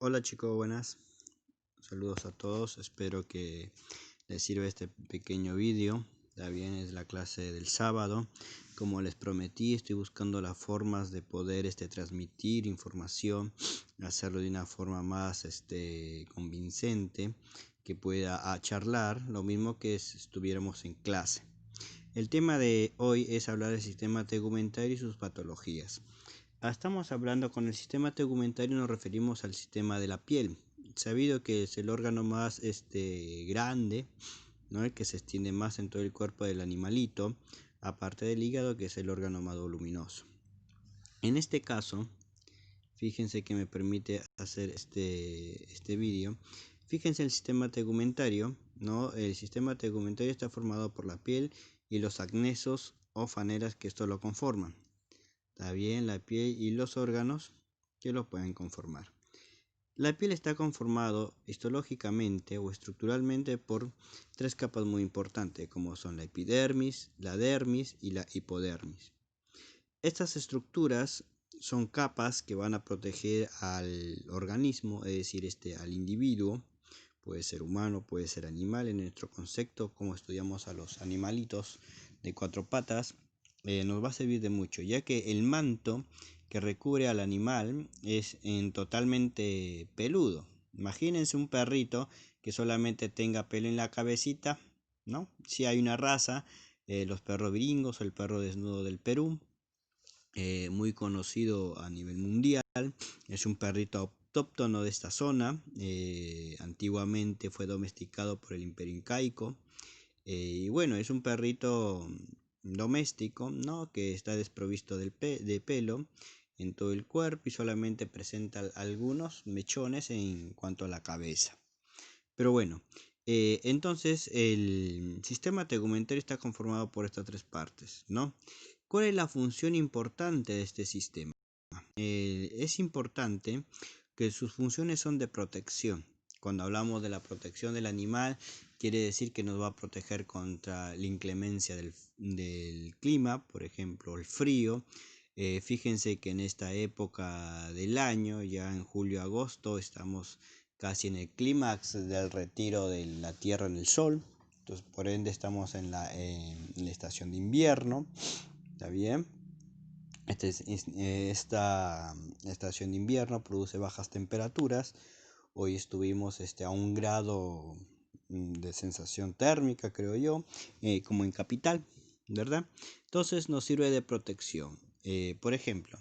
Hola chicos, buenas. Saludos a todos. Espero que les sirva este pequeño vídeo. También es la clase del sábado. Como les prometí, estoy buscando las formas de poder transmitir información, hacerlo de una forma más convincente, que pueda charlar, lo mismo que si estuviéramos en clase. El tema de hoy es hablar del sistema tegumentario y sus patologías. Estamos hablando con el sistema tegumentario, nos referimos al sistema de la piel. Sabido que es el órgano más grande, ¿no? El que se extiende más en todo el cuerpo del animalito, aparte del hígado, que es el órgano más voluminoso. En este caso, fíjense que me permite hacer este vídeo. Fíjense el sistema tegumentario, ¿no? El sistema tegumentario está formado por la piel y los acnesos o faneras que esto lo conforman. Está bien, la piel y los órganos que lo pueden conformar. La piel está conformado histológicamente o estructuralmente por tres capas muy importantes, como son la epidermis, la dermis y la hipodermis. Estas estructuras son capas que van a proteger al organismo, es decir, al individuo. Puede ser humano, puede ser animal. En nuestro concepto, como estudiamos a los animalitos de cuatro patas, nos va a servir de mucho, ya que el manto que recubre al animal es totalmente peludo. Imagínense un perrito que solamente tenga pelo en la cabecita, ¿no? Si hay una raza, los perros gringos o el perro desnudo del Perú, muy conocido a nivel mundial. Es un perrito autóctono de esta zona. Antiguamente fue domesticado por el Imperio Incaico. Y bueno, es un perrito doméstico, ¿no? Que está desprovisto de pelo en todo el cuerpo y solamente presenta algunos mechones en cuanto a la cabeza. Pero bueno, entonces el sistema tegumentario está conformado por estas tres partes, ¿no? ¿Cuál es la función importante de este sistema? Es importante que sus funciones son de protección. Cuando hablamos de la protección del animal, quiere decir que nos va a proteger contra la inclemencia del clima, por ejemplo, el frío. Fíjense que en esta época del año, ya en julio-agosto, estamos casi en el clímax del retiro de la Tierra en el Sol. Entonces, por ende, estamos en la estación de invierno. ¿Está bien? Esta estación de invierno produce bajas temperaturas. Hoy estuvimos a 1 grado de sensación térmica, creo yo, como en capital, ¿verdad? Entonces nos sirve de protección. Por ejemplo,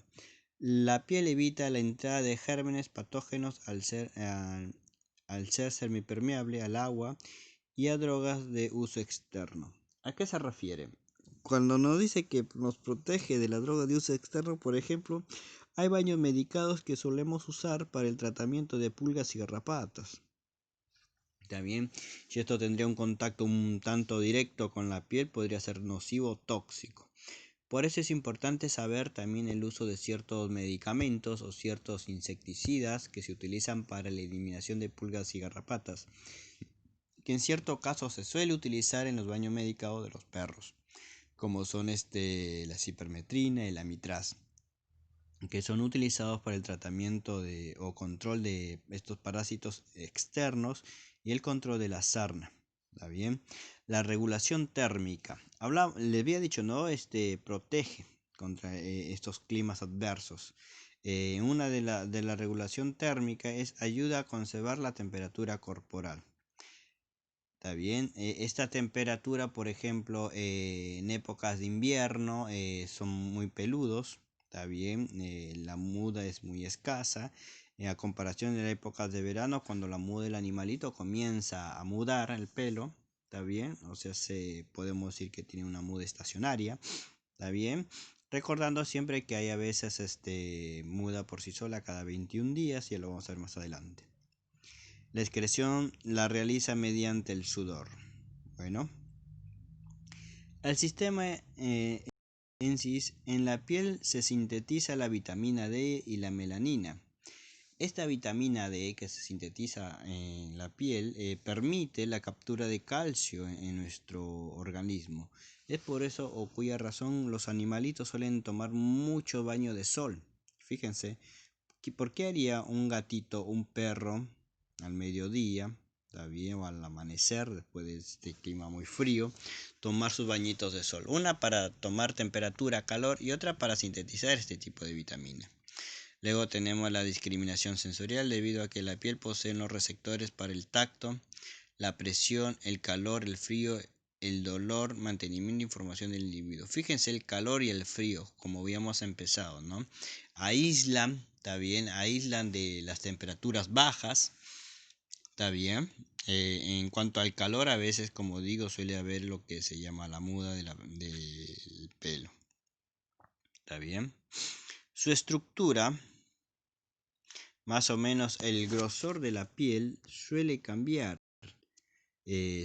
la piel evita la entrada de gérmenes patógenos al ser semipermeable al agua y a drogas de uso externo. ¿A qué se refiere? Cuando nos dice que nos protege de la droga de uso externo, por ejemplo, hay baños medicados que solemos usar para el tratamiento de pulgas y garrapatas. También, si esto tendría un contacto un tanto directo con la piel, podría ser nocivo o tóxico. Por eso es importante saber también el uso de ciertos medicamentos o ciertos insecticidas que se utilizan para la eliminación de pulgas y garrapatas, que en cierto caso se suele utilizar en los baños medicados de los perros, como son la cipermetrina y la mitraz, que son utilizados para el tratamiento o control de estos parásitos externos y el control de la sarna. ¿Está bien? La regulación térmica. Le había dicho, ¿no? Protege contra estos climas adversos. Una de la regulación térmica es ayuda a conservar la temperatura corporal. Está bien. Esta temperatura, por ejemplo, en épocas de invierno son muy peludos. Está bien. La muda es muy escasa. A comparación de las épocas de verano, cuando la muda del animalito comienza a mudar el pelo. Está bien. O sea, podemos decir que tiene una muda estacionaria. Está bien. Recordando siempre que hay a veces muda por sí sola cada 21 días. Y lo vamos a ver más adelante. La excreción la realiza mediante el sudor. Bueno, el sistema en la piel se sintetiza la vitamina D y la melanina. Esta vitamina D que se sintetiza en la piel permite la captura de calcio en nuestro organismo. Es por eso o cuya razón los animalitos suelen tomar mucho baño de sol. Fíjense, ¿Por qué haría un gatito, un perro al mediodía, está bien, o al amanecer, después de este clima muy frío, tomar sus bañitos de sol? Una para tomar temperatura, calor, y otra para sintetizar este tipo de vitamina. Luego tenemos la discriminación sensorial, debido a que la piel posee los receptores para el tacto, la presión, el calor, el frío, el dolor, mantenimiento de información del individuo. Fíjense el calor y el frío, como habíamos empezado, ¿no? Aíslan, está bien, aíslan de las temperaturas bajas, está bien. En cuanto al calor, a veces, como digo, suele haber lo que se llama la muda del pelo, está bien. Su estructura, más o menos el grosor de la piel, suele cambiar.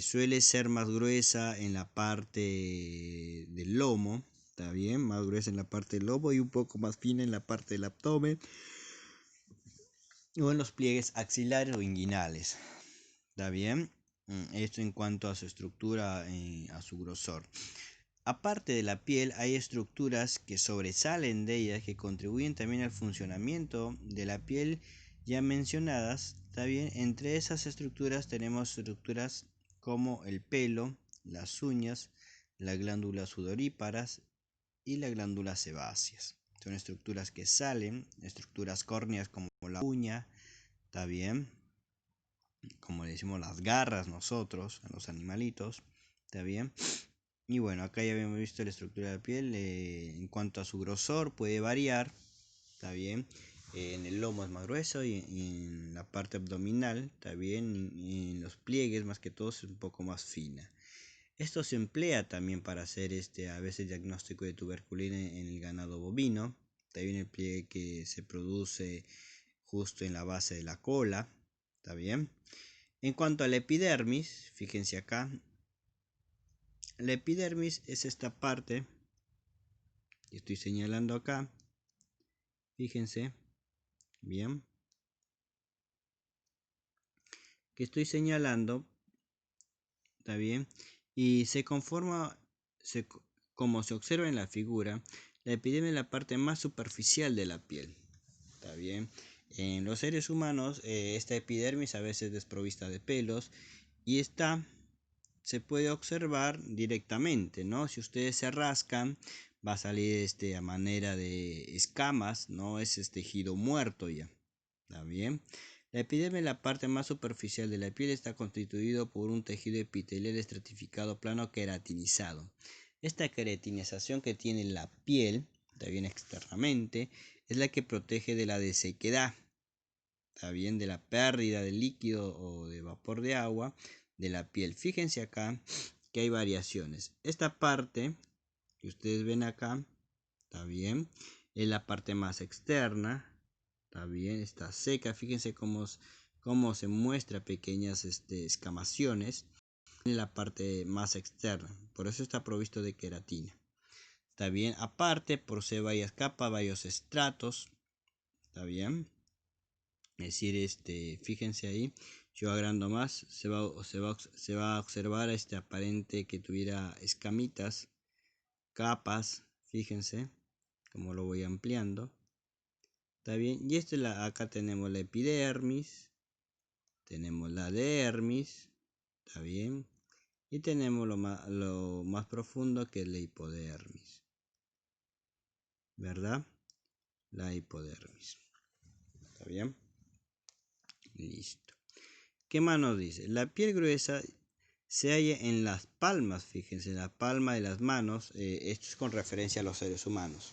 Suele ser más gruesa en la parte del lomo, está bien, más gruesa en la parte del lomo y un poco más fina en la parte del abdomen o en los pliegues axilares o inguinales, está bien. Esto en cuanto a su estructura, a su grosor. Aparte de la piel, hay estructuras que sobresalen de ellas, que contribuyen también al funcionamiento de la piel ya mencionadas, está bien. Entre esas estructuras tenemos estructuras como el pelo, las uñas, las glándulas sudoríparas y las glándulas sebáceas. Son estructuras que salen, estructuras córneas como la uña, está bien, como le decimos las garras nosotros, a los animalitos, está bien. Y bueno, acá ya habíamos visto la estructura de la piel. En cuanto a su grosor, puede variar, está bien. En el lomo es más grueso y en la parte abdominal, está bien. Y en los pliegues, más que todo, es un poco más fina. Esto se emplea también para hacer a veces diagnóstico de tuberculina en el ganado bovino. También el pliegue que se produce justo en la base de la cola, está bien. En cuanto a la epidermis, fíjense acá. La epidermis es esta parte que estoy señalando acá. Fíjense, bien. Que estoy señalando, está bien. Y se conforma, como se observa en la figura, la epidermis es la parte más superficial de la piel, está bien. En los seres humanos, esta epidermis a veces es desprovista de pelos y se puede observar directamente, ¿no? Si ustedes se rascan, va a salir a manera de escamas, ¿no? Es tejido muerto ya, ¿está bien? La epidermis es la parte más superficial de la piel, está constituido por un tejido epitelial estratificado plano queratinizado. Esta queratinización que tiene la piel, está bien, externamente, es la que protege de la desequedad, está bien, de la pérdida de líquido o de vapor de agua de la piel. Fíjense acá que hay variaciones. Esta parte que ustedes ven acá, está bien, es la parte más externa, está bien, está seca. Fíjense cómo se muestra pequeñas escamaciones en la parte más externa. Por eso está provisto de queratina. Está bien, aparte posee varias capas, varios estratos, está bien. Es decir, fíjense ahí, yo agrando más, se va a observar aparente que tuviera escamitas, capas, fíjense cómo lo voy ampliando, está bien. Y acá tenemos la epidermis, tenemos la dermis, está bien, y tenemos lo más profundo, que es la hipodermis, ¿verdad? La hipodermis, está bien, listo. ¿Qué más nos dice? La piel gruesa se halla en las palmas, fíjense, en la palma de las manos. Esto es con referencia a los seres humanos.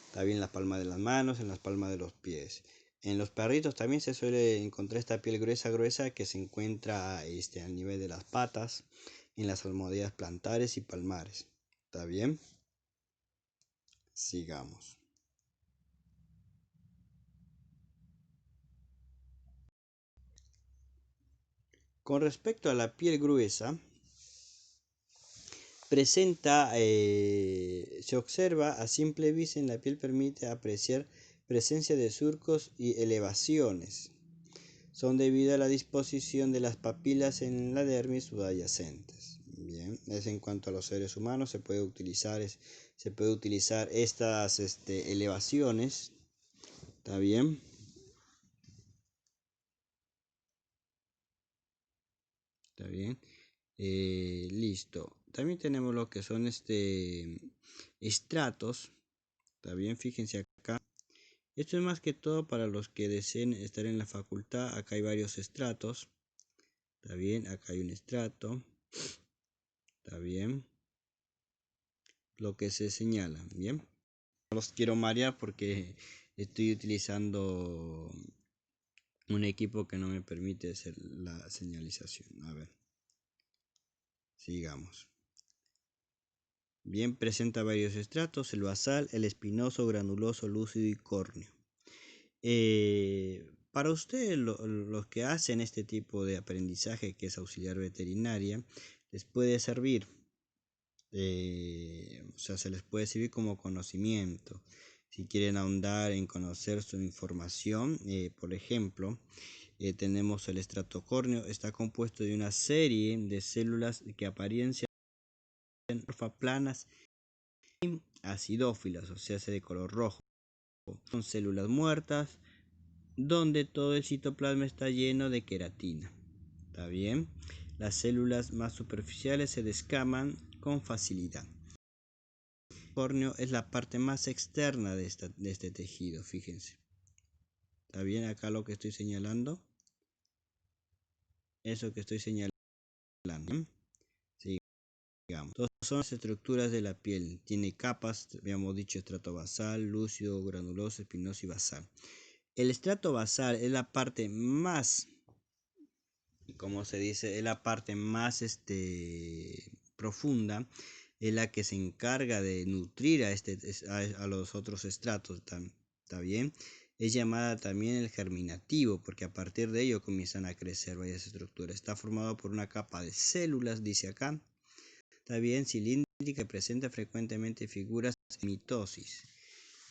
Está bien, en la palma de las manos, en las palmas de los pies. En los perritos también se suele encontrar esta piel gruesa que se encuentra al nivel de las patas, en las almohadillas plantares y palmares. ¿Está bien? Sigamos. Con respecto a la piel gruesa, se observa a simple vista en la piel, permite apreciar presencia de surcos y elevaciones. Son debido a la disposición de las papilas en la dermis subyacentes. Bien, es en cuanto a los seres humanos, se puede utilizar estas elevaciones, ¿está bien? ¿Está bien? Listo. También tenemos lo que son estratos. ¿Está bien? Fíjense acá. Esto es más que todo para los que deseen estar en la facultad. Acá hay varios estratos. ¿Está bien? Acá hay un estrato. ¿Está bien? Lo que se señala. ¿Bien? No los quiero marear porque estoy utilizando un equipo que no me permite hacer la señalización. A ver. Sigamos. Bien, presenta varios estratos, el basal, el espinoso, granuloso, lúcido y córneo. Para ustedes, los que hacen este tipo de aprendizaje, que es auxiliar veterinaria, les puede servir, o sea, se les puede servir como conocimiento. Si quieren ahondar en conocer su información, por ejemplo, tenemos el estrato córneo, está compuesto de una serie de células que apariencian planas y acidófilas, o sea, de color rojo. Son células muertas donde todo el citoplasma está lleno de queratina. ¿Está bien? Las células más superficiales se descaman con facilidad. El córneo es la parte más externa de este tejido, fíjense. ¿Está bien acá lo que estoy señalando? Eso que estoy señalando. Sigamos. Entonces son las estructuras de la piel. Tiene capas, habíamos dicho, estrato basal, lúcido, granuloso, espinoso y basal. El estrato basal es la parte más, como se dice, es la parte más profunda, es la que se encarga de nutrir a los otros estratos. ¿Está bien? Es llamada también el germinativo, porque a partir de ello comienzan a crecer varias estructuras. Está formado por una capa de células, dice acá. Está bien, cilíndrica, que presenta frecuentemente figuras de mitosis.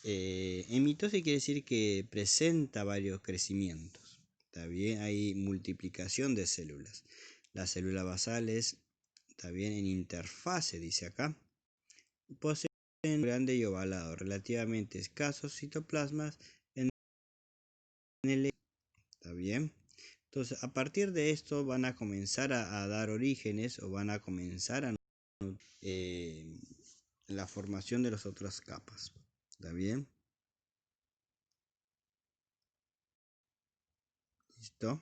En mitosis quiere decir que presenta varios crecimientos. Está bien, hay multiplicación de células. Las células basales, está bien, en interfase, dice acá, poseen un grande y ovalado, relativamente escasos citoplasmas en el. Está bien. Entonces, a partir de esto van a comenzar a dar orígenes o van a comenzar a eh, la formación de las otras capas. ¿Está bien? ¿Listo?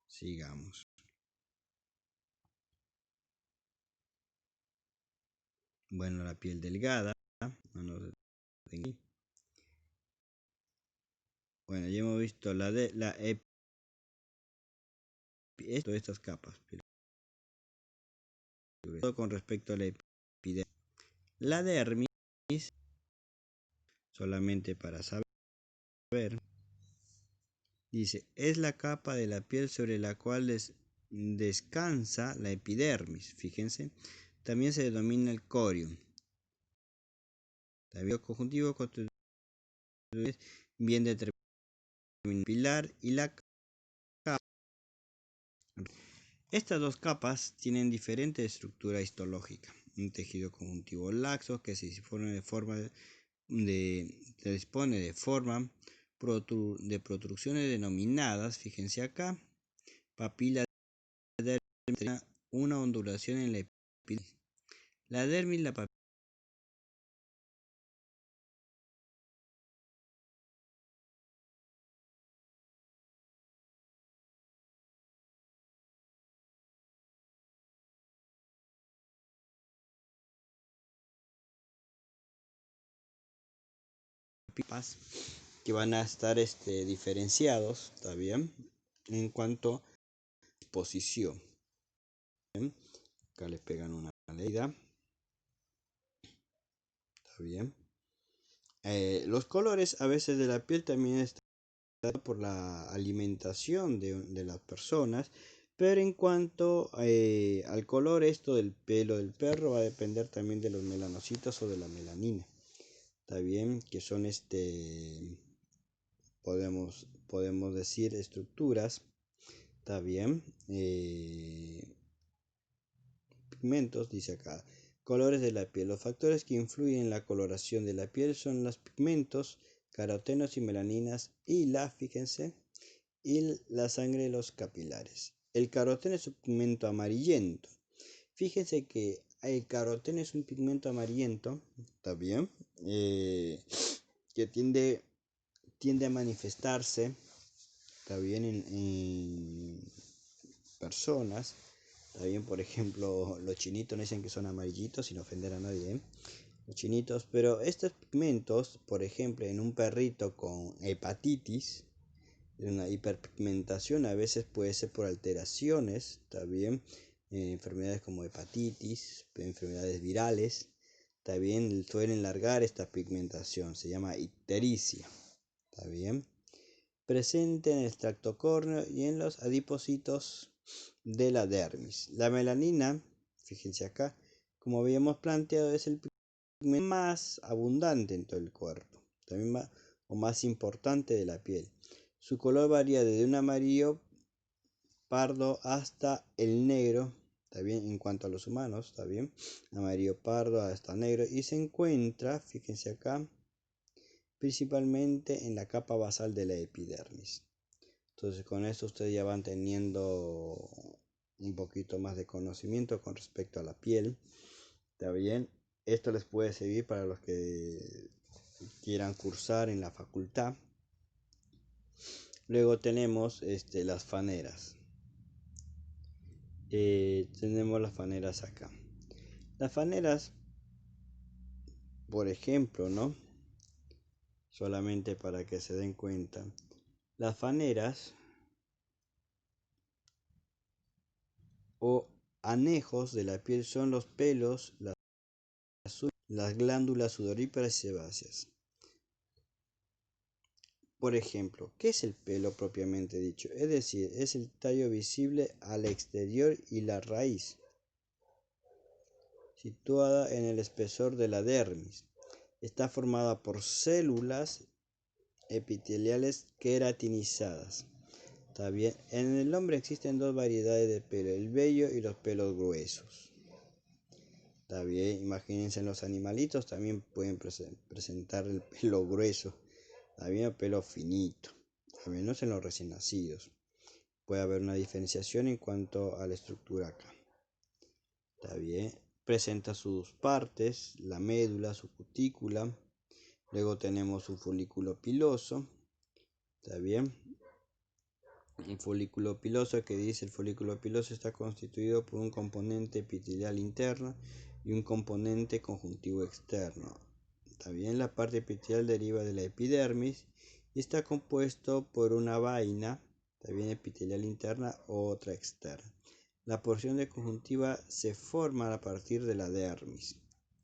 Sigamos. Bueno, la piel delgada. Bueno, ya hemos visto estas capas. Pero con respecto a la epidermis. La dermis, solamente para saber, dice, es la capa de la piel sobre la cual descansa la epidermis. Fíjense, también se denomina el corium. El conjuntivo constituye bien determinado pilar y la capa. Estas dos capas tienen diferente estructura histológica. Un tejido conjuntivo laxo que se dispone de forma de protrusiones denominadas, fíjense acá, papila dermis, una ondulación en la epidermis. La dermis, la papila que van a estar diferenciados, ¿está bien? En cuanto a posición. ¿Bien? Acá le pegan una leída. ¿Está bien? Los colores a veces de la piel también están por la alimentación de las personas, pero en cuanto al color, esto del pelo del perro va a depender también de los melanocitos o de la melanina. ¿Está bien? Que son podemos decir estructuras. ¿Está bien? Pigmentos, dice acá. Colores de la piel. Los factores que influyen en la coloración de la piel son los pigmentos, carotenos y melaninas fíjense, y la sangre de los capilares. El caroteno es un pigmento amarillento. Fíjense que el caroteno es un pigmento amarillento, ¿está bien? Que tiende a manifestarse, ¿está bien? En personas, ¿está bien? Por ejemplo, los chinitos no dicen que son amarillitos sin ofender a nadie, ¿eh? Los chinitos, pero estos pigmentos, por ejemplo, en un perrito con hepatitis, una hiperpigmentación a veces puede ser por alteraciones, ¿está bien? Enfermedades como hepatitis, enfermedades virales, ¿está bien? Suelen largar esta pigmentación, se llama ictericia, ¿está bien? Presente en el tracto córneo y en los adipocitos de la dermis. La melanina, fíjense acá, como habíamos planteado, es el pigmento más abundante en todo el cuerpo, también o más importante de la piel. Su color varía desde un amarillo pardo hasta el negro, ¿está bien? En cuanto a los humanos, ¿está bien? Amarillo pardo hasta negro, y se encuentra, fíjense acá, principalmente en la capa basal de la epidermis. Entonces con esto ustedes ya van teniendo un poquito más de conocimiento con respecto a la piel, ¿está bien? Esto les puede servir para los que quieran cursar en la facultad. Luego tenemos las faneras. Tenemos las faneras acá. Las faneras, por ejemplo, ¿no? Solamente para que se den cuenta. Las faneras o anejos de la piel son los pelos, las glándulas sudoríparas y sebáceas. Por ejemplo, ¿qué es el pelo propiamente dicho? Es decir, es el tallo visible al exterior y la raíz, situada en el espesor de la dermis. Está formada por células epiteliales queratinizadas. ¿Está bien? En el hombre existen dos variedades de pelo, el vello y los pelos gruesos. ¿Está bien? Imagínense, en los animalitos también pueden presentar el pelo grueso, ¿está bien? El pelo finito, al menos en los recién nacidos. Puede haber una diferenciación en cuanto a la estructura acá. ¿Está bien? Presenta sus partes, la médula, su cutícula. Luego tenemos un folículo piloso. ¿Está bien? Un folículo piloso, que dice el folículo piloso está constituido por un componente epitelial interno y un componente conjuntivo externo. ¿Está bien? La parte epitelial deriva de la epidermis y está compuesto por una vaina, ¿está bien? Epitelial interna o otra externa. La porción de conjuntiva se forma a partir de la dermis.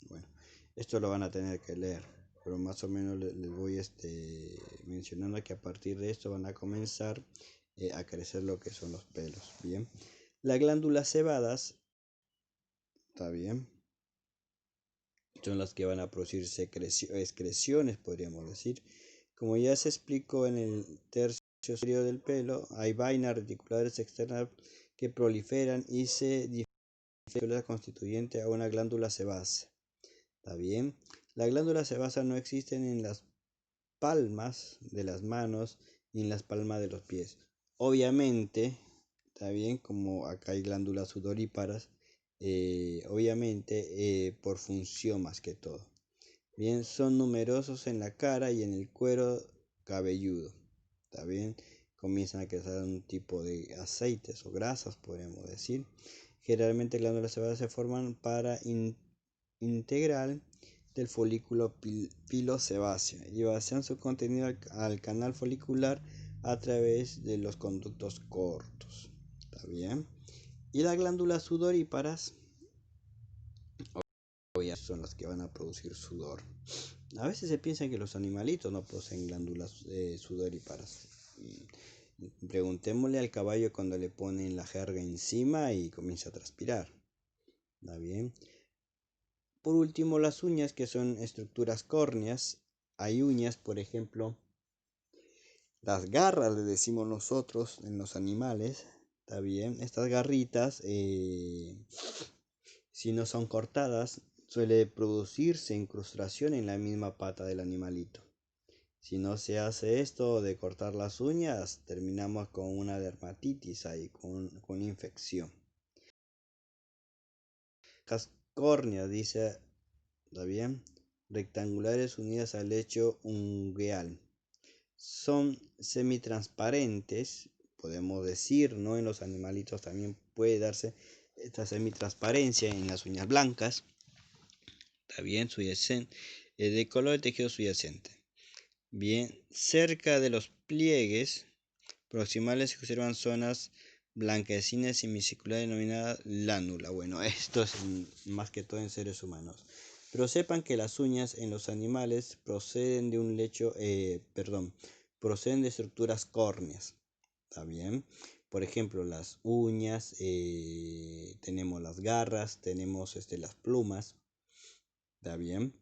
Bueno, esto lo van a tener que leer, pero más o menos les voy mencionando que a partir de esto van a comenzar a crecer lo que son los pelos. Bien, las glándulas sebadas, está bien, son las que van a producir excreciones, podríamos decir. Como ya se explicó en el tercio superior del pelo, hay vainas reticulares externas que proliferan y se diferencian constituyente a una glándula sebácea. ¿Está bien? Las glándulas sebáceas no existen en las palmas de las manos ni en las palmas de los pies. Obviamente, está bien, como acá hay glándulas sudoríparas, obviamente por función más que todo. Bien, son numerosos en la cara y en el cuero cabelludo. Está bien, comienzan a crecer un tipo de aceites o grasas, podríamos decir. Generalmente glándulas sebáceas se forman para integral del folículo pilosebáceo y vacían su contenido al canal folicular a través de los conductos cortos. ¿Está bien? Y las glándulas sudoríparas son las que van a producir sudor. A veces se piensa que los animalitos no poseen glándulas sudoríparas. Preguntémosle al caballo cuando le ponen la jerga encima y comienza a transpirar. ¿Está bien? Por último, las uñas, que son estructuras córneas. Hay uñas, por ejemplo, las garras, le decimos nosotros en los animales. ¿Está bien? Estas garritas, si no son cortadas, suele producirse incrustación en la misma pata del animalito. Si no se hace esto de cortar las uñas, terminamos con una dermatitis ahí, con infección. Las córneas, dice, ¿está bien? Rectangulares unidas al lecho ungueal. Son semitransparentes, podemos decir, ¿no? En los animalitos también puede darse esta semitransparencia en las uñas blancas. Está bien, de color de tejido subyacente. Bien, cerca de los pliegues proximales se observan zonas blanquecinas semicirculares denominadas lánula. Bueno, esto es más que todo en seres humanos. Pero sepan que las uñas en los animales proceden de un lecho, proceden de estructuras córneas. ¿Está bien? Por ejemplo, las uñas, tenemos las garras, tenemos las plumas. ¿Está bien?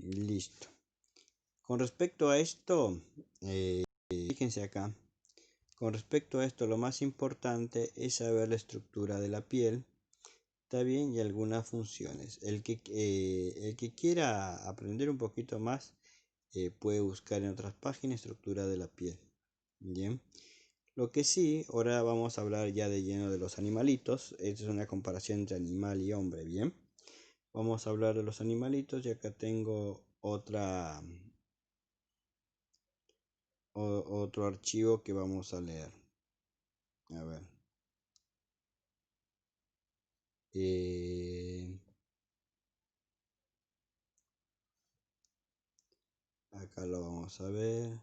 Listo. Con respecto a esto, fíjense acá. Con respecto a esto, lo más importante es saber la estructura de la piel, está bien, y algunas funciones. El que quiera aprender un poquito más, puede buscar en otras páginas estructura de la piel. Bien. Lo que sí, ahora vamos a hablar ya de lleno de los animalitos. Esta es una comparación entre animal y hombre, bien. Vamos a hablar de los animalitos y acá tengo otro archivo que vamos a leer. A ver. Acá lo vamos a ver.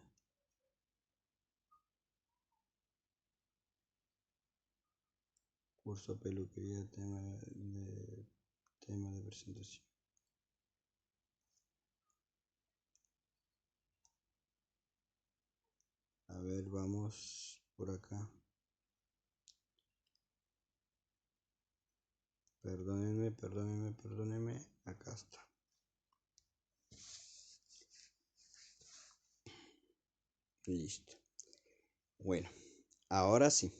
Curso peluquería, tema de presentación. A ver, vamos por acá. Perdónenme. Acá está. Listo. Bueno, ahora sí.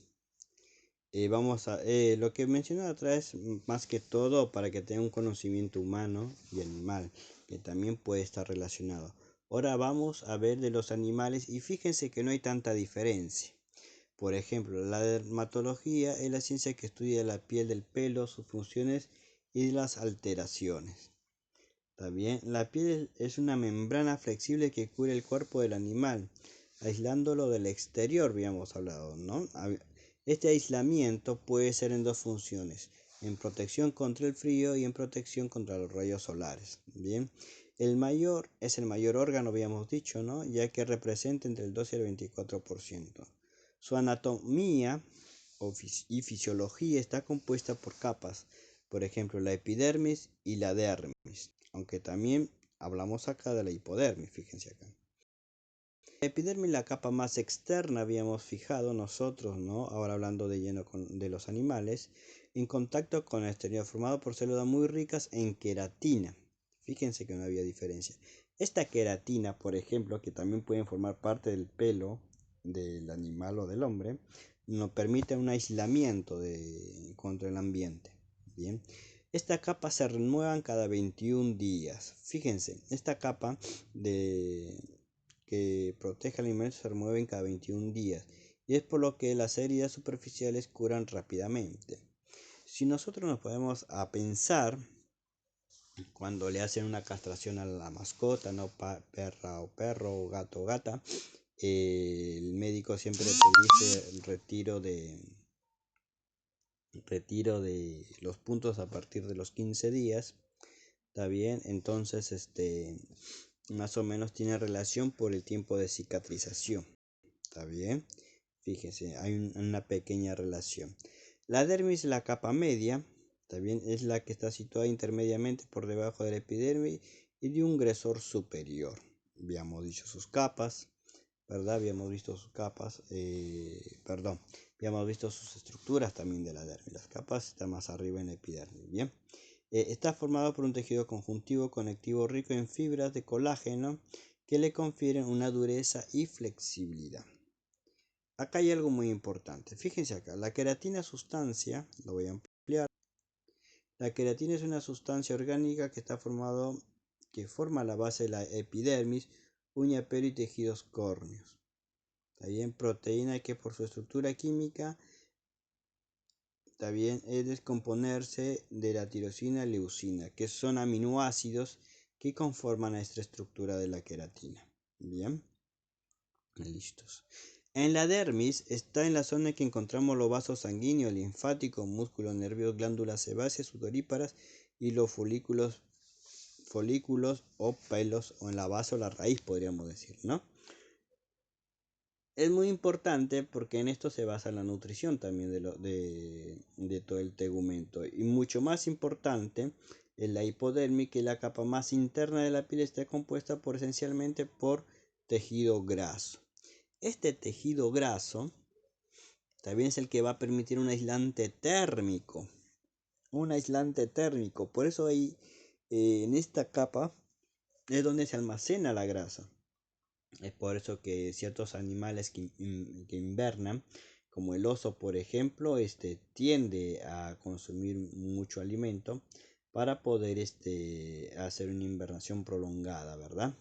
Lo que mencioné atrás, más que todo para que tenga un conocimiento humano y animal, que también puede estar relacionado. Ahora vamos a ver de los animales y fíjense que no hay tanta diferencia. Por ejemplo, la dermatología es la ciencia que estudia la piel del pelo, sus funciones y las alteraciones. ¿Está bien? La piel es una membrana flexible que cubre el cuerpo del animal, aislándolo del exterior, habíamos hablado, ¿no? Este aislamiento puede ser en dos funciones, en protección contra el frío y en protección contra los rayos solares. Bien, es el mayor órgano, habíamos dicho, ¿no? Ya que representa entre el 12 y el 24%. Su anatomía y fisiología está compuesta por capas, por ejemplo, la epidermis y la dermis, aunque también hablamos acá de la hipodermis, fíjense acá. La epidermis, la capa más externa, habíamos fijado nosotros, ¿no? Ahora hablando de lleno de los animales, en contacto con el exterior, formado por células muy ricas en queratina. Fíjense que no había diferencia. Esta queratina, por ejemplo, que también pueden formar parte del pelo del animal o del hombre, nos permite un aislamiento contra el ambiente. Bien. Esta capa se renueva cada 21 días. Fíjense, esta capa que protege al animal se remueven cada 21 días y es por lo que las heridas superficiales curan rápidamente. Si nosotros nos podemos a pensar cuando le hacen una castración a la mascota, no perra o perro o gato o gata, el médico siempre te dice el retiro de los puntos a partir de los 15 días. Está bien, entonces más o menos tiene relación por el tiempo de cicatrización. ¿Está bien? Fíjense, hay una pequeña relación. La dermis, la capa media, ¿está bien? Es la que está situada intermediamente por debajo de la epidermis y de un grosor superior. Habíamos dicho sus capas, ¿verdad? Habíamos visto sus capas, habíamos visto sus estructuras también de la dermis. Las capas están más arriba en la epidermis, ¿bien? Está formado por un tejido conjuntivo conectivo rico en fibras de colágeno que le confieren una dureza y flexibilidad. Acá hay algo muy importante. Fíjense acá, la queratina sustancia, lo voy a ampliar. La queratina es una sustancia orgánica que está formado que forma la base de la epidermis, uña, pelo y tejidos córneos. También proteína que por su estructura química también es descomponerse de la tirosina y leucina, que son aminoácidos que conforman esta estructura de la queratina. Bien, listos. En la dermis está en la zona en que encontramos los vasos sanguíneos, linfáticos, músculos, nervios, glándulas sebáceas, sudoríparas y los folículos o pelos, o en la base o la raíz podríamos decir, ¿no? Es muy importante porque en esto se basa la nutrición también de todo el tegumento. Y mucho más importante es la hipodermis, que la capa más interna de la piel está compuesta esencialmente por tejido graso. Este tejido graso también es el que va a permitir un aislante térmico. Un aislante térmico. Por eso ahí, en esta capa es donde se almacena la grasa. Es por eso que ciertos animales que invernan, como el oso por ejemplo, tiende a consumir mucho alimento para poder hacer una invernación prolongada, ¿verdad?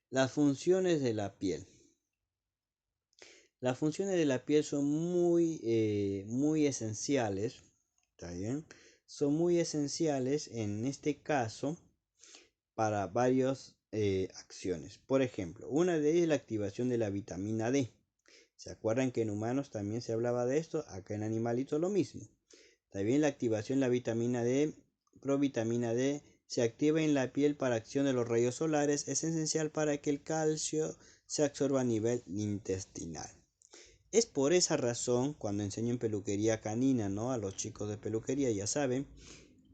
Las funciones de la piel. Las funciones de la piel son muy esenciales, ¿está bien? Son muy esenciales en este caso para varias acciones. Por ejemplo, una de ellas es la activación de la vitamina D. ¿Se acuerdan que en humanos también se hablaba de esto? Acá en animalitos lo mismo. También la activación de la vitamina D, provitamina D, se activa en la piel para acción de los rayos solares. Es esencial para que el calcio se absorba a nivel intestinal. Es por esa razón, cuando enseño en peluquería canina, ¿no? A los chicos de peluquería ya saben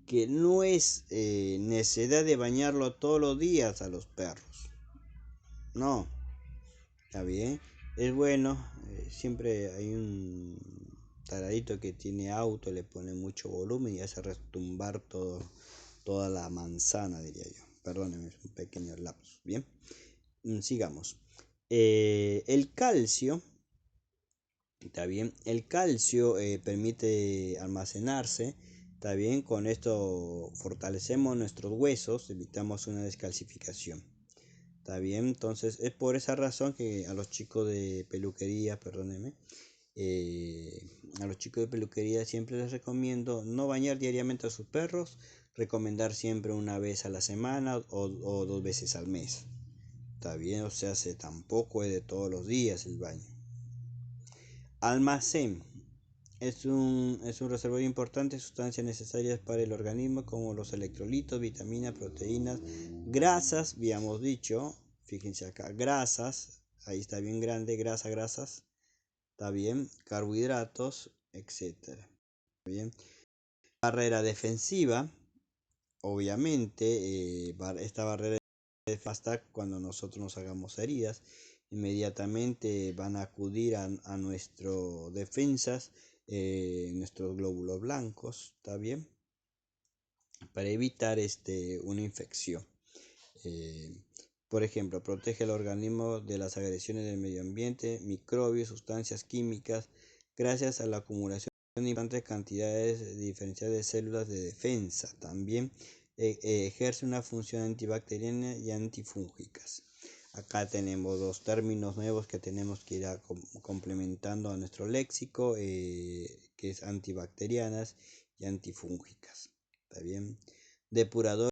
que no es necesidad de bañarlo todos los días a los perros. No, está bien. Es bueno, siempre hay un taradito que tiene auto, le pone mucho volumen y hace retumbar toda la manzana, diría yo. Perdónenme, es un pequeño lapsus. Bien, sigamos. El calcio, está bien, el calcio permite almacenarse. Está bien, con esto fortalecemos nuestros huesos, evitamos una descalcificación. Está bien, entonces es por esa razón que a los chicos de peluquería, perdónenme, a los chicos de peluquería siempre les recomiendo no bañar diariamente a sus perros, recomendar siempre una vez a la semana o 2 veces al mes. Está bien, o sea, tampoco es de todos los días el baño. Almacén. Es un reservorio importante de sustancias necesarias para el organismo como los electrolitos, vitaminas, proteínas, grasas, habíamos dicho, fíjense acá, grasas, ahí está bien grande, grasas, está bien, carbohidratos, etcétera. Bien. Barrera defensiva, obviamente, esta barrera defensiva cuando nosotros nos hagamos heridas, inmediatamente van a acudir a nuestras defensas, nuestros glóbulos blancos, ¿está bien? Para evitar una infección. Eh, por ejemplo, protege al organismo de las agresiones del medio ambiente, microbios, sustancias químicas, gracias a la acumulación de importantes cantidades diferenciadas de células de defensa. También ejerce una función antibacteriana y antifúngicas. Acá tenemos dos términos nuevos que tenemos que ir complementando a nuestro léxico, que es antibacterianas y antifúngicas. ¿Está bien? Depurador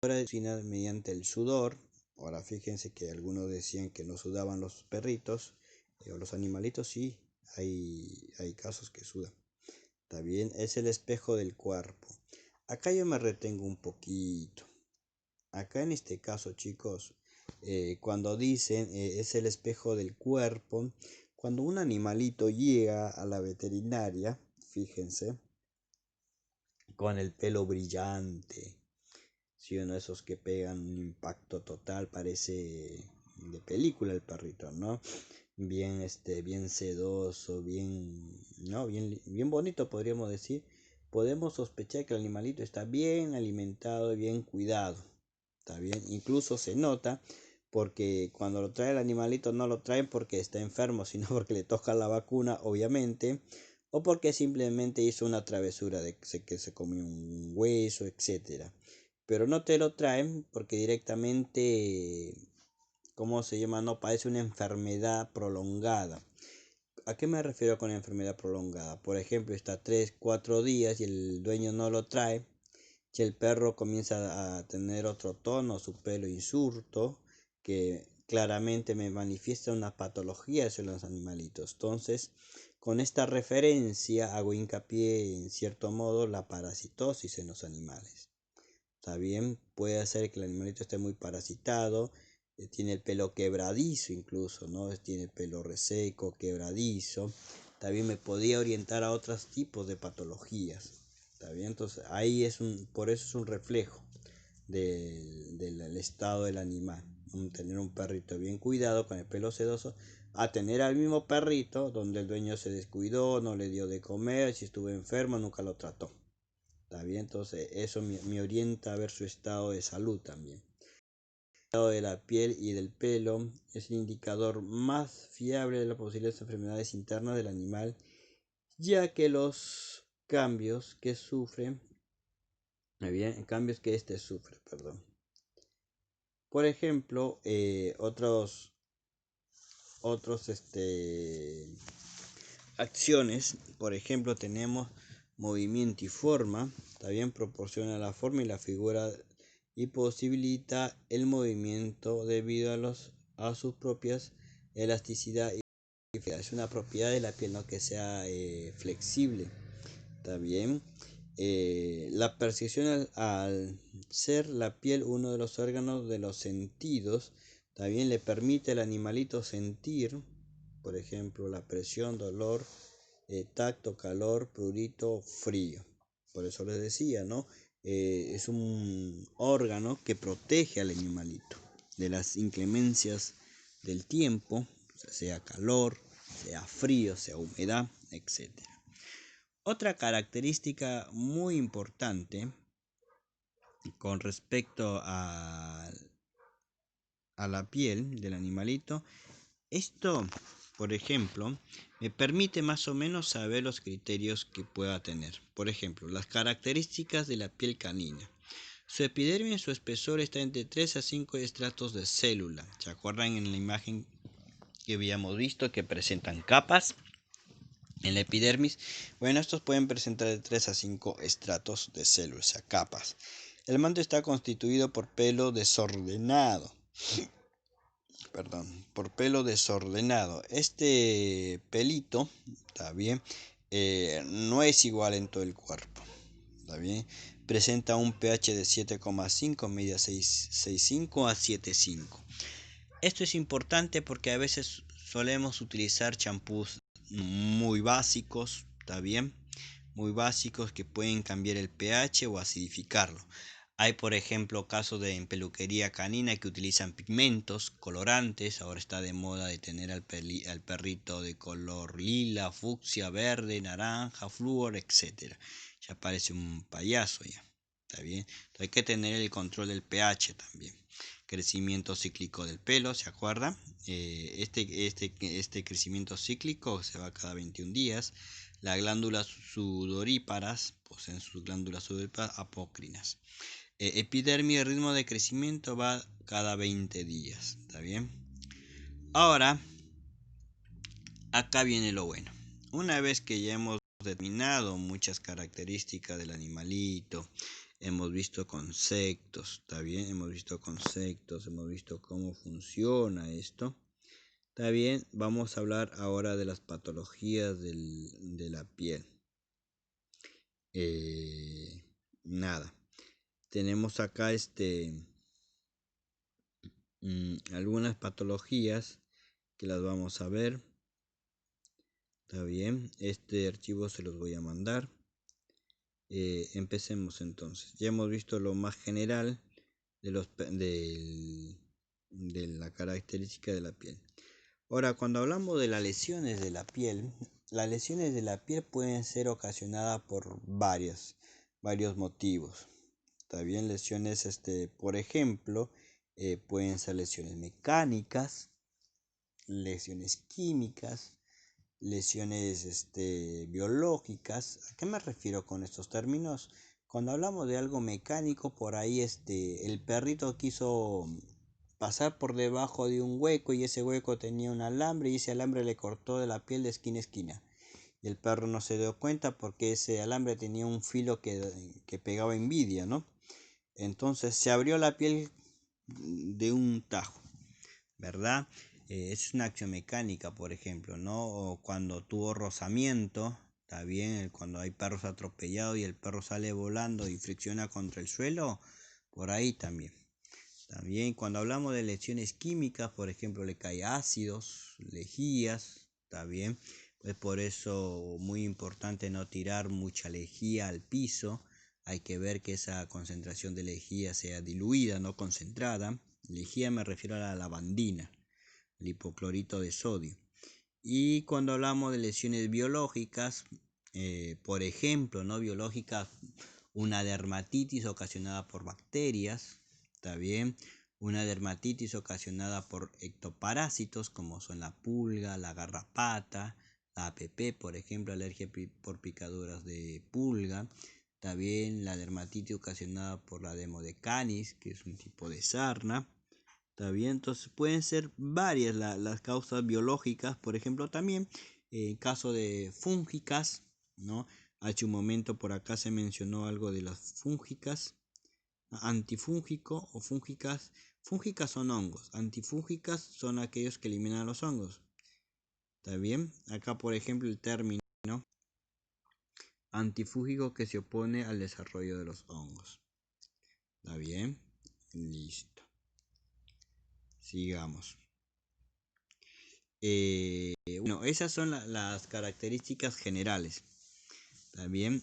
mediante el sudor. Ahora fíjense que algunos decían que no sudaban los perritos o los animalitos, sí, hay casos que sudan. Está bien, es el espejo del cuerpo. Acá yo me retengo un poquito. Acá en este caso, chicos, cuando dicen es el espejo del cuerpo, cuando un animalito llega a la veterinaria, fíjense, con el pelo brillante, si uno de esos que pegan un impacto total, parece de película el perrito, ¿no? Bien, bien sedoso, bien, ¿no? Bien bonito podríamos decir. Podemos sospechar que el animalito está bien alimentado y bien cuidado. Está bien, incluso se nota porque cuando lo trae el animalito no lo traen porque está enfermo, sino porque le toca la vacuna, obviamente, o porque simplemente hizo una travesura de que se comió un hueso, etcétera. pero no te lo traen porque directamente, ¿cómo se llama? No, parece una enfermedad prolongada. ¿A qué me refiero con enfermedad prolongada? Por ejemplo, está 3, 4 días y el dueño no lo trae. Si el perro comienza a tener otro tono, su pelo insurto, que claramente me manifiesta una patología en los animalitos. Entonces, con esta referencia hago hincapié en cierto modo la parasitosis en los animales. Está bien, puede hacer que el animalito esté muy parasitado, tiene el pelo quebradizo incluso, ¿no? Tiene el pelo reseco, quebradizo. También me podía orientar a otros tipos de patologías. Está bien, entonces ahí por eso es un reflejo del estado del animal. Tener un perrito bien cuidado con el pelo sedoso, a tener al mismo perrito donde el dueño se descuidó, no le dio de comer, si estuvo enfermo, nunca lo trató. Está bien, entonces eso me orienta a ver su estado de salud también. El estado de la piel y del pelo es el indicador más fiable de las posibles enfermedades internas del animal, ya que los cambios que sufre, bien, cambios que éste sufre, perdón. Por ejemplo, otros acciones, por ejemplo, tenemos movimiento y forma, también proporciona la forma y la figura y posibilita el movimiento debido a sus propias elasticidad y es una propiedad de la piel, ¿no? Que sea flexible. Está bien. La percepción al ser la piel uno de los órganos de los sentidos, también le permite al animalito sentir, por ejemplo, la presión, dolor, tacto, calor, prurito, frío. Por eso les decía, ¿no? Es un órgano que protege al animalito de las inclemencias del tiempo, sea calor, sea frío, sea humedad, etc. Otra característica muy importante con respecto a la piel del animalito, esto, por ejemplo, me permite más o menos saber los criterios que pueda tener. Por ejemplo, las características de la piel canina. Su epidermis, su espesor está entre 3 a 5 estratos de célula. ¿Se acuerdan en la imagen que habíamos visto que presentan capas? En la epidermis, bueno, estos pueden presentar de 3 a 5 estratos de células, o sea, capas. El manto está constituido por pelo desordenado. Por pelo desordenado. Este pelito, está bien, no es igual en todo el cuerpo. Está bien. Presenta un pH de 7,5, media 6,5 a 7,5. Esto es importante porque a veces solemos utilizar champús muy básicos, ¿está bien? Muy básicos que pueden cambiar el pH o acidificarlo. Hay, por ejemplo, casos en peluquería canina que utilizan pigmentos, colorantes. Ahora está de moda de tener al perrito de color lila, fucsia, verde, naranja, flúor, etc. Ya parece un payaso ya. ¿Está bien? Entonces hay que tener el control del pH también. Crecimiento cíclico del pelo, ¿se acuerda? Este crecimiento cíclico se va cada 21 días. Las glándulas sudoríparas poseen sus glándulas sudoríparas apócrinas. Epidermis, el ritmo de crecimiento va cada 20 días. ¿Está bien? Ahora, acá viene lo bueno. Una vez que ya hemos determinado muchas características del animalito, hemos visto conceptos, ¿está bien? Hemos visto conceptos, hemos visto cómo funciona esto. Está bien, vamos a hablar ahora de las patologías de la piel. Nada. Tenemos acá algunas patologías que las vamos a ver. Está bien, este archivo se los voy a mandar. Empecemos entonces. Ya hemos visto lo más general de la característica de la piel. Ahora, cuando hablamos de las lesiones de la piel pueden ser ocasionadas por varios motivos. Está bien, lesiones, por ejemplo, pueden ser lesiones mecánicas, lesiones químicas, lesiones biológicas. ¿A qué me refiero con estos términos? Cuando hablamos de algo mecánico, por ahí el perrito quiso pasar por debajo de un hueco y ese hueco tenía un alambre y ese alambre le cortó de la piel de esquina a esquina. Y el perro no se dio cuenta porque ese alambre tenía un filo que pegaba envidia, ¿no? Entonces se abrió la piel de un tajo, ¿verdad? Es una acción mecánica, por ejemplo, ¿no? O cuando tuvo rozamiento, está bien, cuando hay perros atropellados y el perro sale volando y fricciona contra el suelo, por ahí también. También cuando hablamos de lesiones químicas, por ejemplo, le cae ácidos, lejías, está bien. Es por eso muy importante no tirar mucha lejía al piso. Hay que ver que esa concentración de lejía sea diluida, no concentrada. Lejía me refiero a la lavandina, el hipoclorito de sodio. Y cuando hablamos de lesiones biológicas, por ejemplo, no biológicas, una dermatitis ocasionada por bacterias, está bien, una dermatitis ocasionada por ectoparásitos como son la pulga, la garrapata, la APP, por ejemplo, alergia por picaduras de pulga, está bien, la dermatitis ocasionada por la demodecanis, que es un tipo de sarna. Está bien, entonces pueden ser varias las causas biológicas, por ejemplo, también en caso de fúngicas, ¿no? Hace un momento por acá se mencionó algo de las fúngicas, antifúngico o fúngicas. Fúngicas son hongos, antifúngicas son aquellos que eliminan los hongos. ¿Está bien? Acá, por ejemplo, el término antifúngico que se opone al desarrollo de los hongos. ¿Está bien? Listo. Sigamos. Bueno, esas son las características generales. También,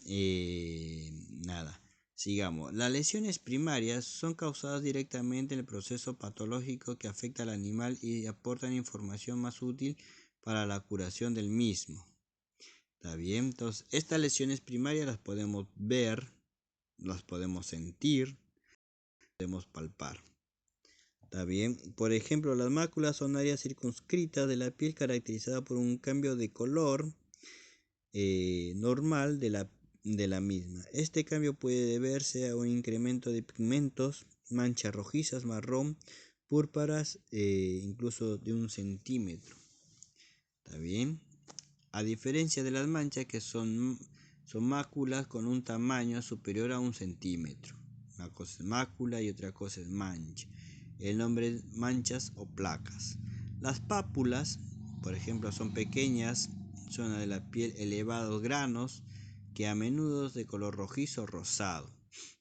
nada, sigamos. Las lesiones primarias son causadas directamente en el proceso patológico que afecta al animal y aportan información más útil para la curación del mismo. ¿Está bien? Entonces, estas lesiones primarias las podemos ver, las podemos sentir, podemos palpar. ¿Está bien? Por ejemplo, las máculas son áreas circunscritas de la piel caracterizada por un cambio de color normal de la misma. Este cambio puede deberse a un incremento de pigmentos, manchas rojizas, marrón, púrpuras, incluso de 1 centímetro. ¿Está bien? A diferencia de las manchas que son máculas con un tamaño superior a 1 centímetro. Una cosa es mácula y otra cosa es mancha. El nombre es manchas o placas. Las pápulas, por ejemplo, son pequeñas, zona de la piel elevados granos que a menudo es de color rojizo o rosado,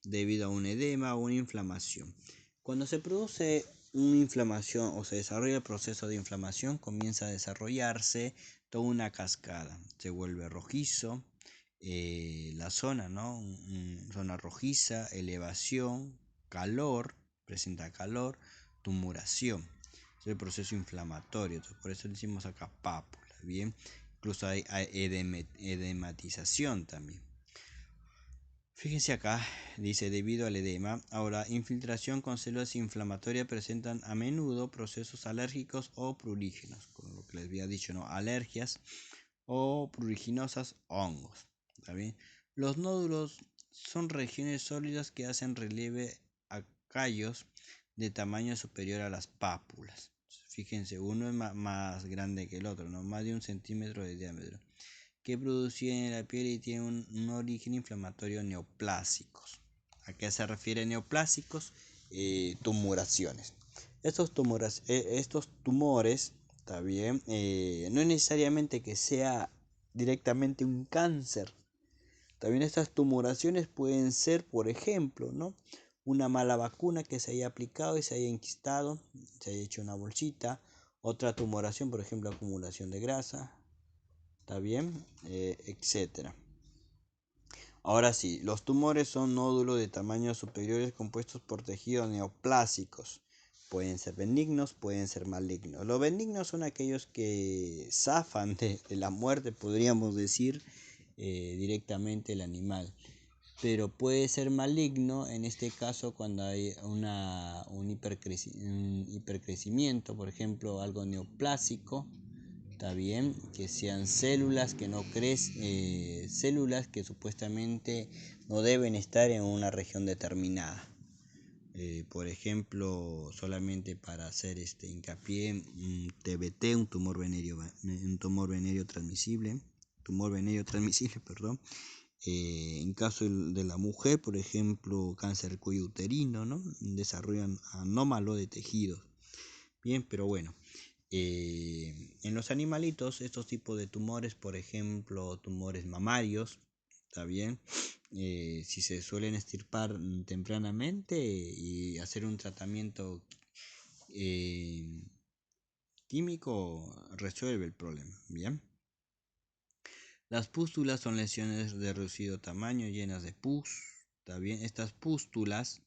debido a un edema o una inflamación. Cuando se produce una inflamación o se desarrolla el proceso de inflamación, comienza a desarrollarse toda una cascada. Se vuelve rojizo la zona, ¿no? Zona rojiza, elevación, calor, presenta calor, tumoración. Es el proceso inflamatorio. Entonces, por eso decimos acá pápula, ¿bien? Incluso hay edematización también. Fíjense acá, dice debido al edema. Ahora, infiltración con células inflamatorias presentan a menudo procesos alérgicos o pruriginosos, con lo que les había dicho, ¿no? Alergias o pruriginosas, hongos. ¿Está bien? Los nódulos son regiones sólidas que hacen relieve a callos de tamaño superior a las pápulas. Fíjense, uno es más grande que el otro, ¿no? Más de 1 centímetro de diámetro, que producen en la piel y tienen un origen inflamatorio neoplásicos. ¿A qué se refiere neoplásicos? Tumoraciones. Estos tumores, está bien, no es necesariamente que sea directamente un cáncer. También estas tumoraciones pueden ser, por ejemplo, ¿no? Una mala vacuna que se haya aplicado y se haya enquistado, se haya hecho una bolsita. Otra tumoración, por ejemplo, acumulación de grasa, ¿está bien? Etcétera. Ahora sí, los tumores son nódulos de tamaños superiores compuestos por tejidos neoplásicos. Pueden ser benignos, pueden ser malignos. Los benignos son aquellos que zafan de la muerte, podríamos decir, directamente el animal. Pero puede ser maligno en este caso cuando hay un hipercrecimiento, por ejemplo, algo neoplásico, Está bien, que sean células que no crecen, células que supuestamente no deben estar en una región determinada. Por ejemplo, solamente para hacer hincapié, un TBT, un tumor venérea transmisible, perdón. En caso de la mujer, por ejemplo, cáncer del cuello uterino, ¿no? Desarrollan anómalo de tejidos. Bien, pero bueno. En los animalitos, estos tipos de tumores, por ejemplo, tumores mamarios, está bien, si se suelen extirpar tempranamente y hacer un tratamiento químico, resuelve el problema. Bien. Las pústulas son lesiones de reducido tamaño llenas de pus. Está bien, estas pústulas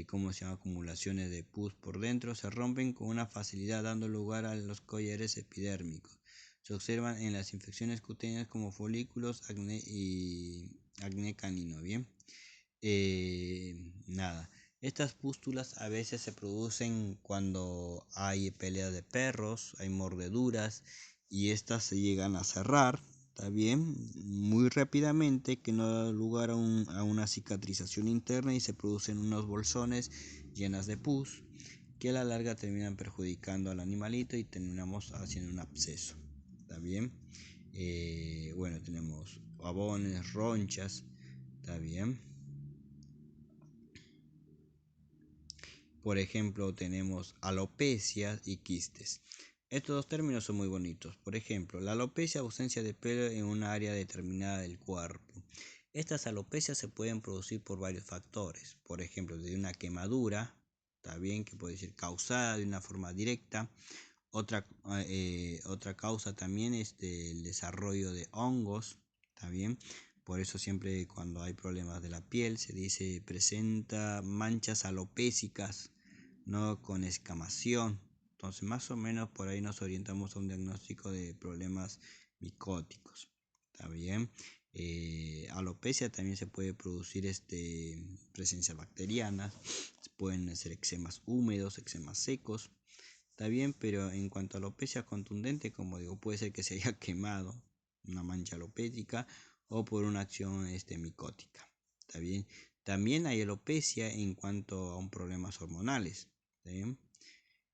¿cómo se llama? Acumulaciones de pus por dentro, se rompen con una facilidad dando lugar a los collares epidérmicos. Se observan en las infecciones cutáneas como folículos, acné y acné canino. Bien, nada. Estas pústulas a veces se producen cuando hay peleas de perros, hay mordeduras y estas se llegan a cerrar. Está bien, muy rápidamente, que no da lugar a una cicatrización interna y se producen unos bolsones llenas de pus que a la larga terminan perjudicando al animalito y terminamos haciendo un absceso. ¿Está bien? Bueno, tenemos abones, ronchas. ¿Está bien? Por ejemplo, tenemos alopecia y quistes. Estos dos términos son muy bonitos. Por ejemplo, la alopecia, ausencia de pelo en una área determinada del cuerpo. Estas alopecias se pueden producir por varios factores. Por ejemplo, de una quemadura, está bien, que puede ser causada de una forma directa. Otra causa también es el desarrollo de hongos, está bien. Por eso siempre cuando hay problemas de la piel se dice presenta manchas alopécicas, no con escamación. Entonces más o menos por ahí nos orientamos a un diagnóstico de problemas micóticos. Está bien. Alopecia también se puede producir presencia bacteriana. Pueden ser eczemas húmedos, eczemas secos. Está bien, pero en cuanto a alopecia contundente, como digo, puede ser que se haya quemado una mancha alopética o por una acción micótica. Está bien. También hay alopecia en cuanto a un problemas hormonales. ¿Está bien?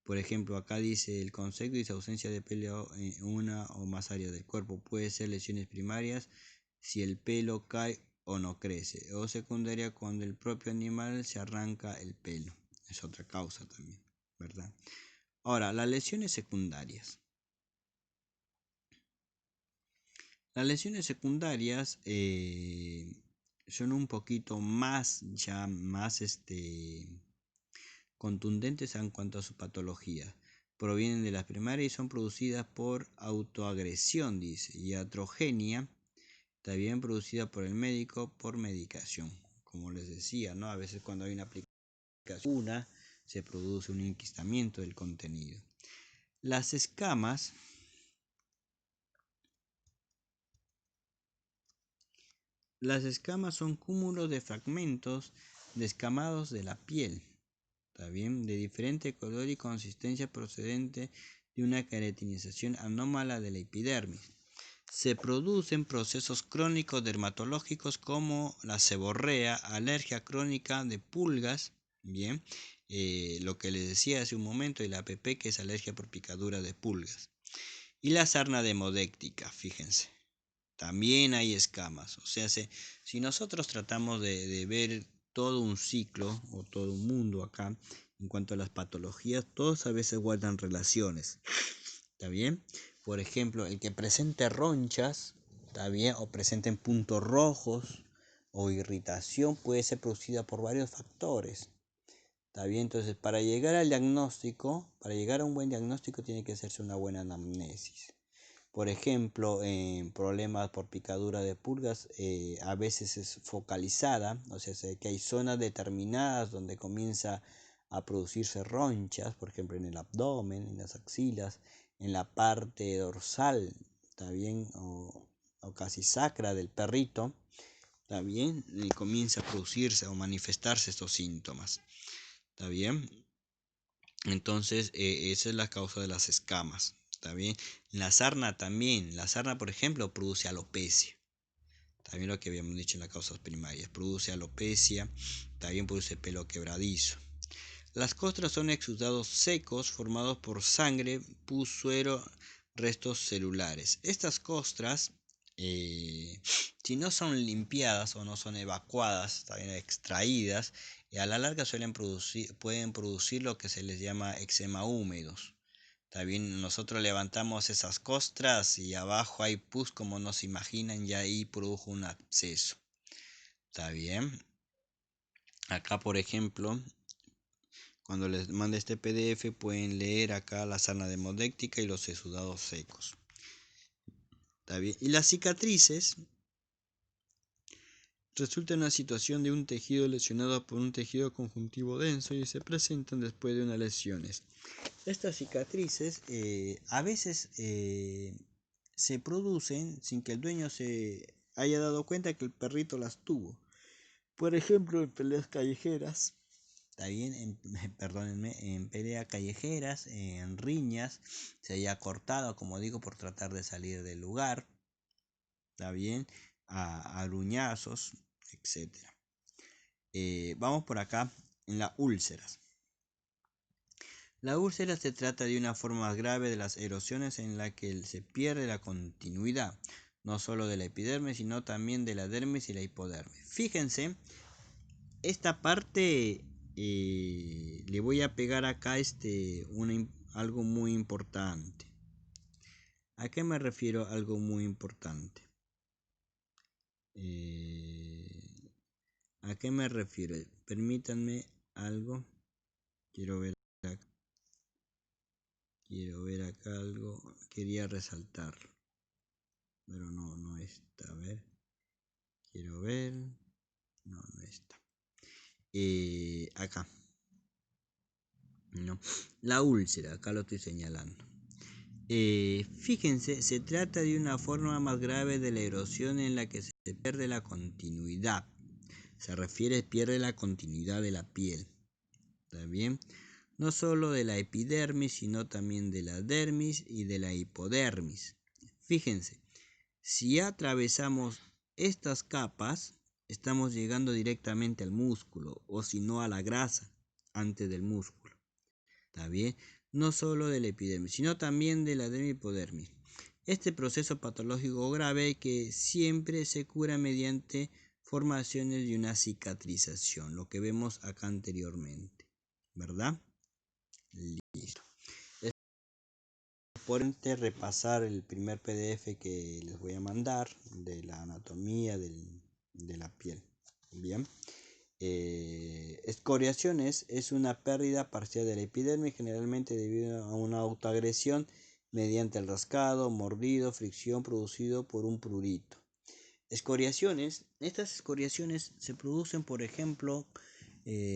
Por ejemplo, acá dice el concepto, dice ausencia de pelo en una o más áreas del cuerpo. Puede ser lesiones primarias si el pelo cae o no crece, o secundaria cuando el propio animal se arranca el pelo. Es otra causa también, ¿verdad? Ahora, las lesiones secundarias. Las lesiones secundarias son un poquito más contundentes en cuanto a su patología. Provienen de las primarias y son producidas por autoagresión, dice, y iatrogenia, también producida por el médico por medicación. Como les decía, ¿no? A veces cuando hay una aplicación, se produce un enquistamiento del contenido. Las escamas son cúmulos de fragmentos descamados de la piel, ¿está bien? De diferente color y consistencia procedente de una queratinización anómala de la epidermis. Se producen procesos crónicos dermatológicos como la seborrea, alergia crónica de pulgas, bien, lo que les decía hace un momento, el APP, que es alergia por picadura de pulgas, y la sarna demodéctica, fíjense. También hay escamas. O sea, si nosotros tratamos de ver todo un ciclo o todo un mundo acá, en cuanto a las patologías, todos a veces guardan relaciones. ¿Está bien? Por ejemplo, el que presente ronchas, ¿está bien? O presenten puntos rojos o irritación puede ser producida por varios factores. ¿Está bien? Entonces, para llegar al diagnóstico, para llegar a un buen diagnóstico, tiene que hacerse una buena anamnesis. Por ejemplo, en problemas por picadura de pulgas, a veces es focalizada, o sea, que hay zonas determinadas donde comienza a producirse ronchas, por ejemplo, en el abdomen, en las axilas, en la parte dorsal, ¿está bien? O casi sacra del perrito, ¿está bien? Y comienza a producirse o manifestarse estos síntomas, ¿está bien? Entonces, esa es la causa de las escamas. ¿Está bien? La sarna también. La sarna, por ejemplo, produce alopecia. También lo que habíamos dicho en las causas primarias. Produce alopecia. También produce pelo quebradizo. Las costras son exudados secos formados por sangre, pus, suero, restos celulares. Estas costras, si no son limpiadas o no son evacuadas, también extraídas, a la larga pueden producir lo que se les llama eczema húmedos. También nosotros levantamos esas costras y abajo hay pus como nos imaginan y ahí produjo un absceso. ¿Está bien? Acá, por ejemplo, cuando les mande este PDF pueden leer acá la sarna demodéctica y los exudados secos. ¿Está bien? Y las cicatrices resultan una situación de un tejido lesionado por un tejido conjuntivo denso y se presentan después de unas lesiones. Estas cicatrices a veces se producen sin que el dueño se haya dado cuenta que el perrito las tuvo. Por ejemplo, en peleas callejeras. Está bien, perdónenme, en peleas callejeras, en riñas, se haya cortado, como digo, por tratar de salir del lugar. Está bien, a aruñazos, etc. Vamos por acá en las úlceras. La úlcera se trata de una forma más grave de las erosiones en la que se pierde la continuidad, no solo de la epidermis, sino también de la dermis y la hipodermis. Fíjense, esta parte le voy a pegar acá algo muy importante. ¿A qué me refiero algo muy importante? ¿A qué me refiero? Permítanme algo. Quiero ver acá algo. Quería resaltarlo. Pero no está. A ver. Quiero ver. No está. Acá. No. La úlcera, acá lo estoy señalando. Fíjense, se trata de una forma más grave de la erosión en la que se pierde la continuidad. Se refiere, pierde la continuidad de la piel. ¿Está bien? No solo de la epidermis, sino también de la dermis y de la hipodermis. Fíjense, si atravesamos estas capas, estamos llegando directamente al músculo, o si no a la grasa, antes del músculo. ¿Está bien? No solo de la epidermis, sino también de la dermis-hipodermis. Este proceso patológico grave que siempre se cura mediante formaciones de una cicatrización, lo que vemos acá anteriormente, ¿verdad? Listo. Es importante repasar el primer PDF que les voy a mandar de la anatomía de la piel. Bien. Escoriaciones es una pérdida parcial de la epidermis, generalmente debido a una autoagresión mediante el rascado, mordido, fricción producido por un prurito. Escoriaciones, estas escoriaciones se producen, por ejemplo,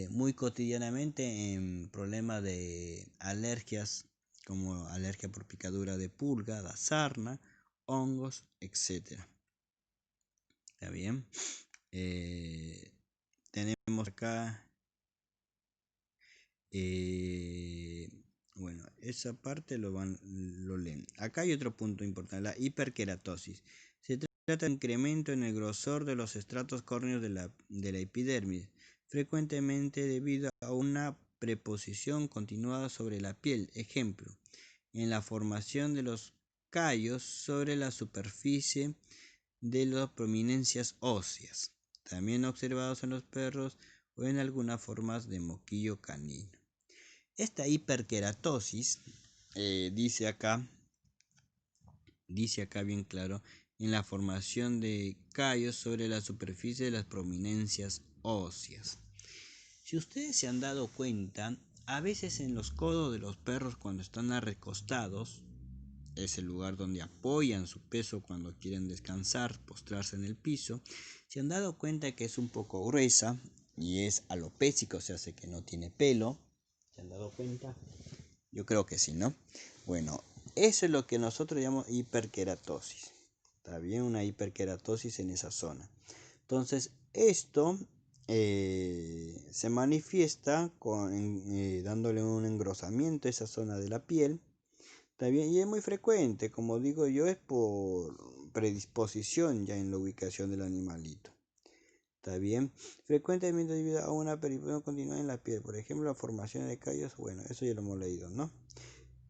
muy cotidianamente en problemas de alergias, como alergia por picadura de pulga, de sarna, hongos, etc. ¿Está bien? Tenemos acá, bueno, esa parte lo leen. Acá hay otro punto importante, la hiperkeratosis. Se trata de un incremento en el grosor de los estratos córneos de la epidermis, frecuentemente debido a una preposición continuada sobre la piel. Ejemplo, en la formación de los callos sobre la superficie de las prominencias óseas, también observados en los perros o en algunas formas de moquillo canino. Esta hiperkeratosis dice acá bien claro, en la formación de callos sobre la superficie de las prominencias óseas. Si ustedes se han dado cuenta, a veces en los codos de los perros cuando están recostados, es el lugar donde apoyan su peso cuando quieren descansar, postrarse en el piso, se han dado cuenta que es un poco gruesa y es alopécica, o sea, hace que no tiene pelo. ¿Se han dado cuenta? Yo creo que sí, ¿no? Bueno, eso es lo que nosotros llamamos hiperkeratosis. Está bien, una hiperkeratosis en esa zona. Entonces, esto se manifiesta dándole un engrosamiento a esa zona de la piel. Está bien, y es muy frecuente, como digo yo, es por predisposición ya en la ubicación del animalito. Está bien, frecuentemente debido a una perifunción continua en la piel, por ejemplo, la formación de callos, bueno, eso ya lo hemos leído, ¿no?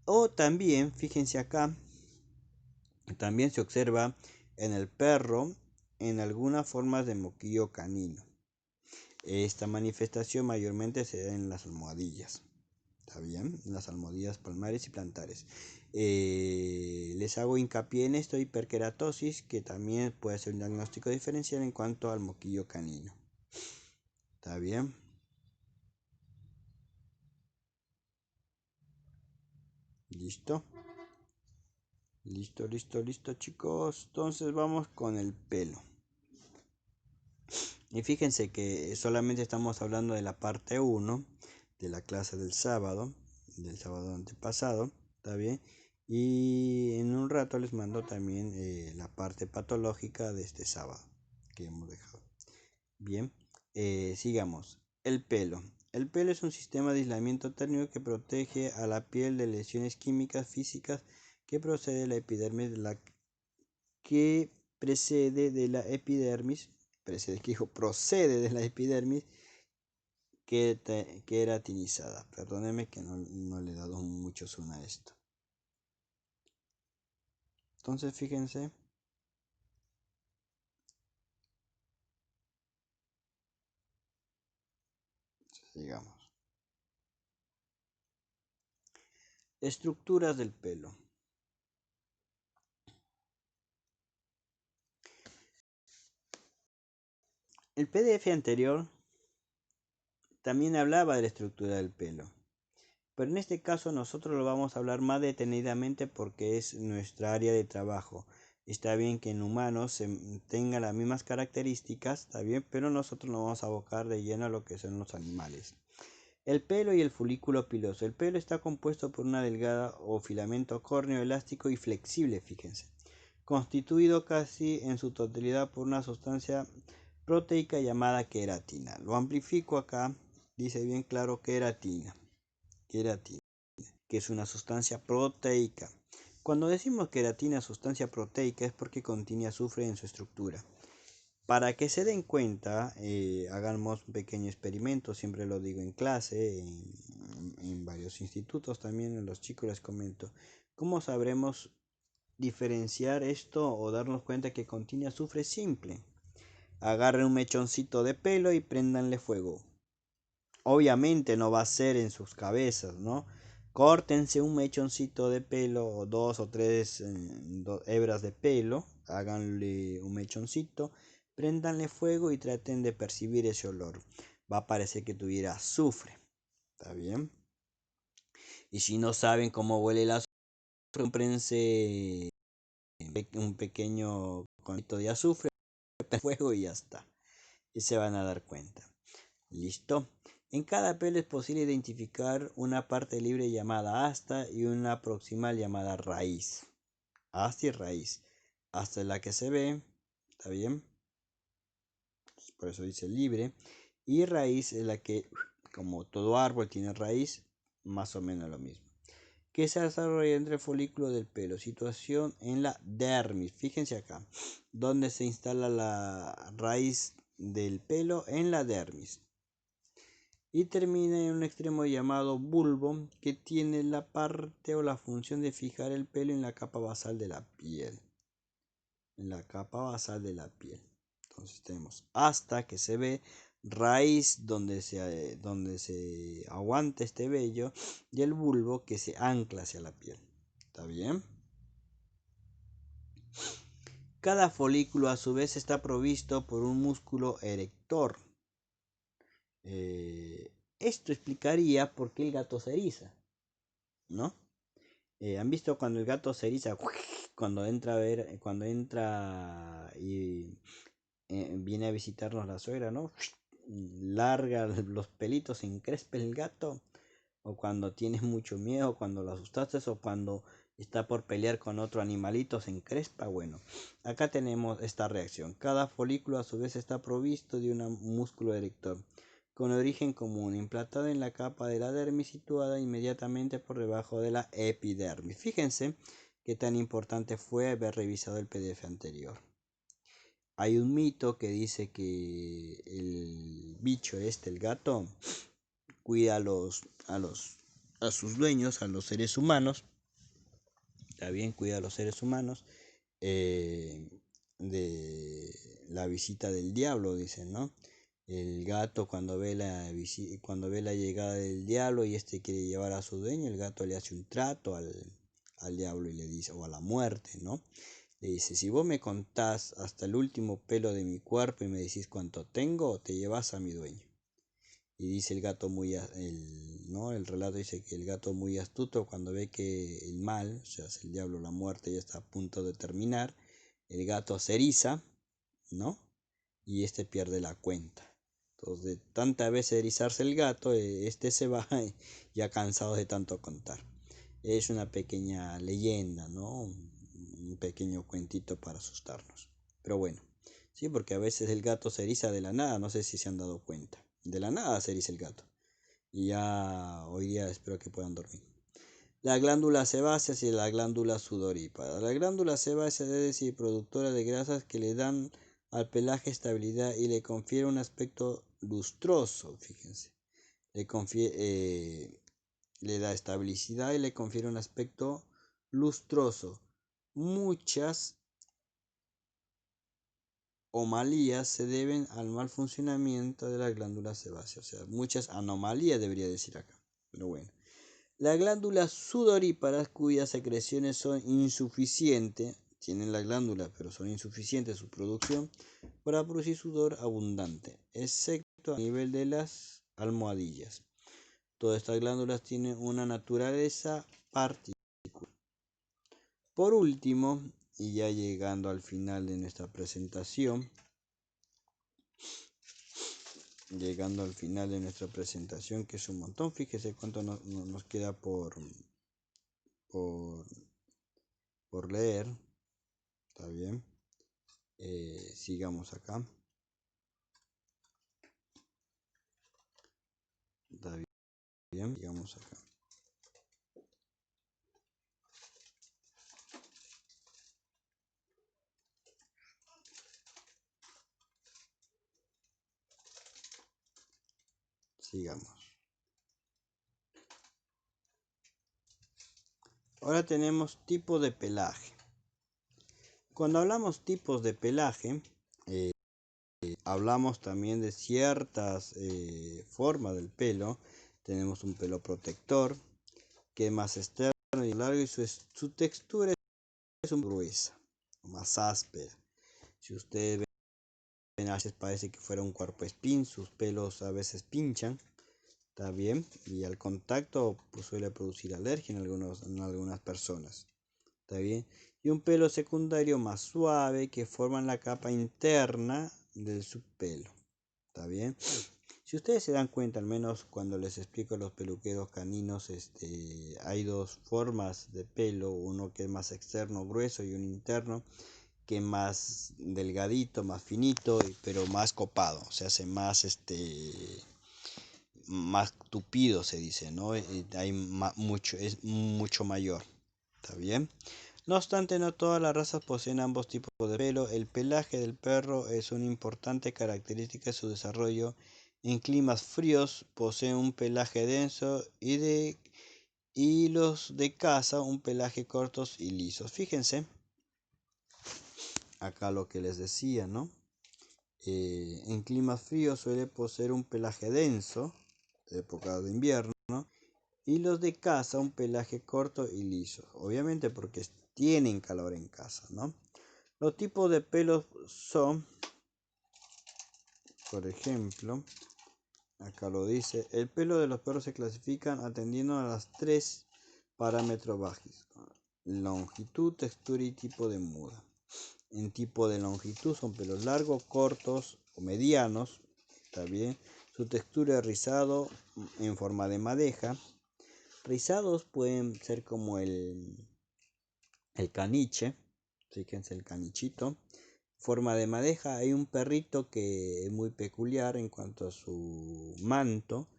O también, fíjense acá, también se observa en el perro en algunas formas de moquillo canino. Esta manifestación mayormente se da en las almohadillas. ¿Está bien? En las almohadillas palmares y plantares. Les hago hincapié en esto, hiperkeratosis, que también puede ser un diagnóstico diferencial en cuanto al moquillo canino. ¿Está bien? ¿Listo? Listo, chicos. Entonces vamos con el pelo. Y fíjense que solamente estamos hablando de la parte 1 de la clase del sábado antepasado, ¿está bien? Y en un rato les mando también la parte patológica de este sábado que hemos dejado. Bien, sigamos. El pelo. El pelo es un sistema de aislamiento térmico que protege a la piel de lesiones químicas físicas que procede de la epidermis, que precede de la epidermis, procede de la epidermis queratinizada. Perdónenme que no le he dado mucho zoom a esto. Entonces, fíjense. Sigamos. Estructuras del pelo. El PDF anterior también hablaba de la estructura del pelo, pero en este caso nosotros lo vamos a hablar más detenidamente porque es nuestra área de trabajo. Está bien que en humanos tenga las mismas características, está bien, pero nosotros nos vamos a abocar de lleno a lo que son los animales. El pelo y el folículo piloso. El pelo está compuesto por una delgada o filamento córneo elástico y flexible, fíjense, constituido casi en su totalidad por una sustancia proteica llamada queratina. Lo amplifico acá, dice bien claro queratina, que es una sustancia proteica. Cuando decimos queratina sustancia proteica es porque contiene azufre en su estructura. Para que se den cuenta, hagamos un pequeño experimento, siempre lo digo en clase, en varios institutos también, a los chicos les comento, ¿cómo sabremos diferenciar esto o darnos cuenta que contiene azufre? Simple. Agarren un mechoncito de pelo y préndanle fuego. Obviamente no va a ser en sus cabezas, ¿no? Córtense un mechoncito de pelo o dos o tres hebras de pelo, háganle un mechoncito, préndanle fuego y traten de percibir ese olor. Va a parecer que tuviera azufre, ¿está bien? Y si no saben cómo huele el azufre, cómprense un pequeño conito de azufre, fuego y ya está. Y se van a dar cuenta. ¿Listo? En cada pelo es posible identificar una parte libre llamada asta y una proximal llamada raíz. Asta y raíz. Asta es la que se ve, ¿está bien? Por eso dice libre. Y raíz es la que, como todo árbol tiene raíz, más o menos lo mismo. Que se desarrolla entre el folículo del pelo. Situación en la dermis. Fíjense acá, donde se instala la raíz del pelo en la dermis. Y termina en un extremo llamado bulbo, que tiene la parte o la función de fijar el pelo en la capa basal de la piel. En la capa basal de la piel. Entonces tenemos asta, que se ve, raíz donde se aguanta este vello, y el bulbo que se ancla hacia la piel. ¿Está bien? Cada folículo a su vez está provisto por un músculo erector. Esto explicaría por qué el gato se eriza, ¿no? ¿Han visto cuando el gato se eriza? Cuando entra a ver, cuando entra y viene a visitarnos la suegra, ¿no? Larga los pelitos, se encrespa el gato. O cuando tienes mucho miedo, cuando lo asustaste, o cuando está por pelear con otro animalito, se encrespa. Bueno, acá tenemos esta reacción. Cada folículo a su vez está provisto de un músculo erector con origen común, implantado en la capa de la dermis situada inmediatamente por debajo de la epidermis. Fíjense qué tan importante fue haber revisado el PDF anterior. Hay un mito que dice que el bicho el gato, cuida a sus dueños, a los seres humanos. Está bien, cuida a los seres humanos de la visita del diablo, dicen, ¿no? El gato cuando ve la llegada del diablo y quiere llevar a su dueño, el gato le hace un trato al diablo y le dice, o a la muerte, ¿no? Le dice, si vos me contás hasta el último pelo de mi cuerpo y me decís cuánto tengo, te llevas a mi dueño. Y dice el gato ¿no? El relato dice que el gato muy astuto, cuando ve que el mal, o sea, el diablo, la muerte, ya está a punto de terminar, el gato se eriza, ¿no? Y pierde la cuenta. Entonces, de tantas veces erizarse el gato, se va ya cansado de tanto contar. Es una pequeña leyenda, ¿no? Un pequeño cuentito para asustarnos. Pero bueno, sí, porque a veces el gato se eriza de la nada, no sé si se han dado cuenta. De la nada se eriza el gato. Y ya hoy día espero que puedan dormir. La glándula sebácea y la glándula sudorípara. La glándula sebácea es decir, productora de grasas que le dan al pelaje estabilidad y le confiere un aspecto lustroso, fíjense. Le da estabilidad y le confiere un aspecto lustroso. Muchas anomalías se deben al mal funcionamiento de la glándula sebácea. O sea, muchas anomalías debería decir acá. Pero bueno. La glándula sudorípara, cuyas secreciones son insuficientes, tienen la glándula, pero son insuficientes su producción para producir sudor abundante, excepto a nivel de las almohadillas. Todas estas glándulas tienen una naturaleza particular. Por último, y ya llegando al final de nuestra presentación, que es un montón, fíjese cuánto nos queda por leer. Está bien. Sigamos acá. Está bien, sigamos acá. Sigamos. Ahora tenemos tipo de pelaje. Cuando hablamos tipos de pelaje, hablamos también de ciertas formas del pelo. Tenemos un pelo protector, que es más externo y largo, y su textura es un gruesa, más áspera. Si ustedes ven, a veces parece que fuera un cuerpo espín, sus pelos a veces pinchan. Está bien, y al contacto pues, suele producir alergia en algunas personas. Está bien, y un pelo secundario más suave que forma la capa interna del subpelo. Está bien. Si ustedes se dan cuenta, al menos cuando les explico a los peluqueros caninos, hay dos formas de pelo, uno que es más externo, grueso, y un interno que es más delgadito, más finito, pero más copado, se hace más tupido, se dice, ¿no? Es mucho mayor. ¿Está bien? No obstante, no todas las razas poseen ambos tipos de pelo. El pelaje del perro es una importante característica de su desarrollo. En climas fríos posee un pelaje denso y los de caza un pelaje cortos y lisos. Fíjense, acá lo que les decía, ¿no? En climas fríos suele poseer un pelaje denso, época de invierno, y los de caza un pelaje corto y liso, obviamente porque tienen calor en casa, ¿no? Los tipos de pelos son, por ejemplo, acá lo dice, el pelo de los perros se clasifican atendiendo a las tres parámetros básicos: longitud, textura y tipo de muda. En tipo de longitud son pelos largos, cortos o medianos, está bien. Su textura es rizado en forma de madeja. Rizados pueden ser como el caniche, fíjense el canichito, forma de madeja. Hay un perrito que es muy peculiar en cuanto a su manto.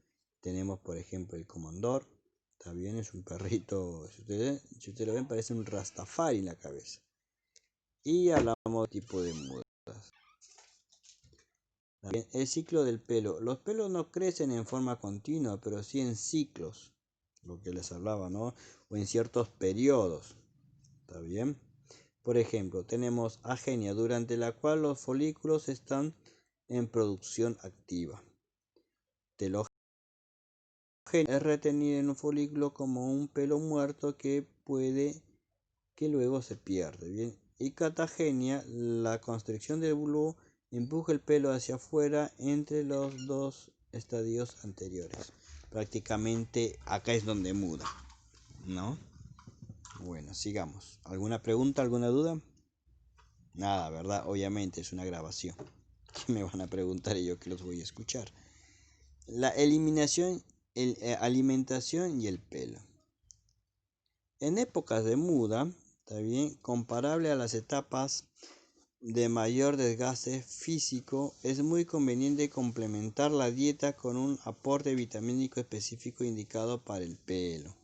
Tenemos por ejemplo el comondor, está bien, es un perrito, si ustedes lo ven parece un rastafari en la cabeza. Y hablamos de tipo de mudas. También el ciclo del pelo. Los pelos no crecen en forma continua, pero sí en ciclos, lo que les hablaba, ¿no? O en ciertos periodos. ¿Está bien? Por ejemplo, tenemos agenia, durante la cual los folículos están en producción activa. Telógena es retenido en un folículo como un pelo muerto que luego se pierde. Bien. Y catagenia, la constricción del bulbo empuja el pelo hacia afuera entre los dos estadios anteriores. Prácticamente acá es donde muda, ¿no? Bueno, sigamos. ¿Alguna pregunta, alguna duda? Nada, ¿verdad? Obviamente es una grabación. ¿Qué me van a preguntar y yo que los voy a escuchar? La eliminación, alimentación y el pelo. En épocas de muda, está bien, comparable a las etapas de mayor desgaste físico, es muy conveniente complementar la dieta con un aporte vitamínico específico indicado para el pelo.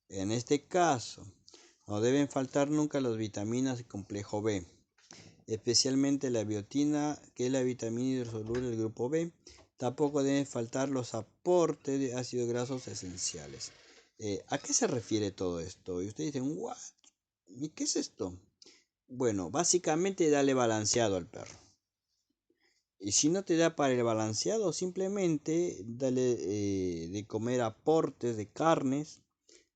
En este caso, no deben faltar nunca las vitaminas y complejo B, especialmente la biotina, que es la vitamina hidrosoluble del grupo B. Tampoco deben faltar los aportes de ácidos grasos esenciales. ¿A qué se refiere todo esto? Y ustedes dicen, ¿what? ¿Y qué es esto? Bueno, básicamente dale balanceado al perro. Y si no te da para el balanceado, simplemente dale de comer aportes de carnes,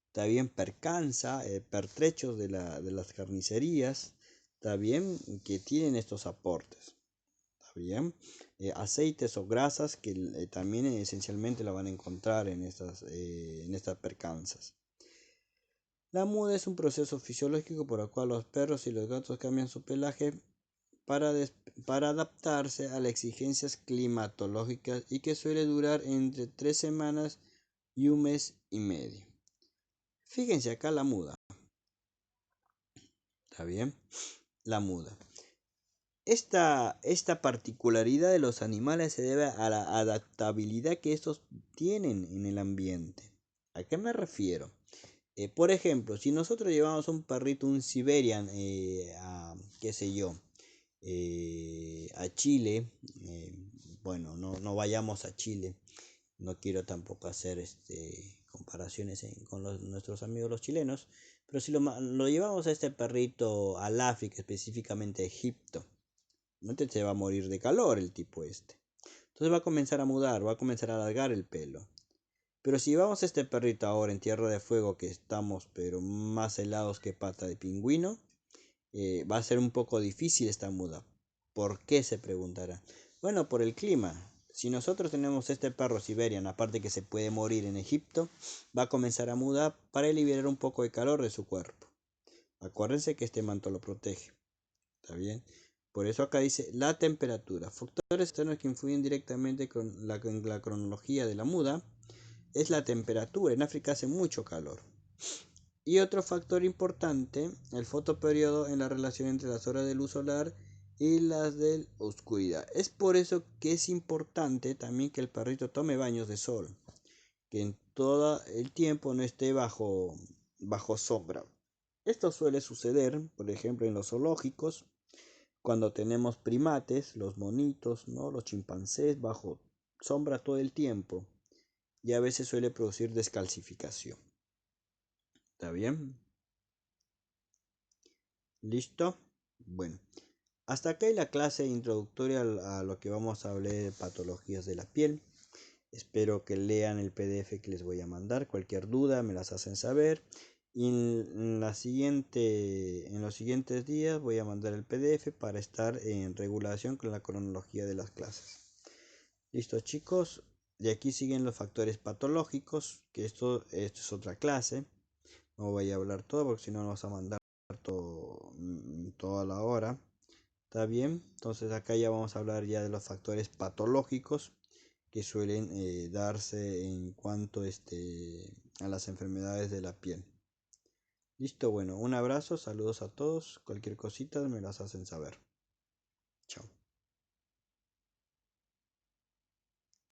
está bien, percansa, pertrechos de las carnicerías, está bien, que tienen estos aportes, está bien. Aceites o grasas que también esencialmente la van a encontrar en estas percansas. La muda es un proceso fisiológico por el cual los perros y los gatos cambian su pelaje para adaptarse a las exigencias climatológicas y que suele durar entre 3 semanas y un mes y medio. Fíjense acá la muda. ¿Está bien? La muda. Esta particularidad de los animales se debe a la adaptabilidad que estos tienen en el ambiente. ¿A qué me refiero? Por ejemplo, si nosotros llevamos un perrito, un Siberian, qué sé yo, a Chile, bueno, no vayamos a Chile, no quiero tampoco hacer comparaciones con nuestros amigos los chilenos, pero si lo llevamos a este perrito al África, específicamente a Egipto, no se va a morir de calor el tipo este. Entonces va a comenzar a mudar, va a comenzar a alargar el pelo. Pero si llevamos a este perrito ahora en Tierra de Fuego, que estamos pero más helados que pata de pingüino, va a ser un poco difícil esta muda. ¿Por qué? Se preguntará. Bueno, por el clima. Si nosotros tenemos este perro Siberian, aparte que se puede morir en Egipto, va a comenzar a mudar para liberar un poco de calor de su cuerpo. Acuérdense que este manto lo protege. ¿Está bien? Por eso acá dice la temperatura. Factores externos que influyen directamente con la cronología de la muda es la temperatura. En África hace mucho calor. Y otro factor importante, el fotoperiodo en la relación entre las horas de luz solar y las de oscuridad. Es por eso que es importante también que el perrito tome baños de sol, que en todo el tiempo no esté bajo sombra. Esto suele suceder, por ejemplo, en los zoológicos, cuando tenemos primates, los monitos, ¿no? Los chimpancés bajo sombra todo el tiempo, y a veces suele producir descalcificación. ¿Está bien? ¿Listo? Bueno, hasta acá hay la clase introductoria a lo que vamos a hablar de patologías de la piel. Espero que lean el PDF que les voy a mandar. Cualquier duda me las hacen saber. Y en los siguientes días voy a mandar el PDF para estar en regulación con la cronología de las clases. Listo, chicos. De aquí siguen los factores patológicos, que esto es otra clase. No voy a hablar todo porque si no nos va a mandar toda la hora. ¿Está bien? Entonces acá ya vamos a hablar ya de los factores patológicos que suelen darse en cuanto a las enfermedades de la piel. Listo, bueno, un abrazo, saludos a todos. Cualquier cosita me las hacen saber. Chao.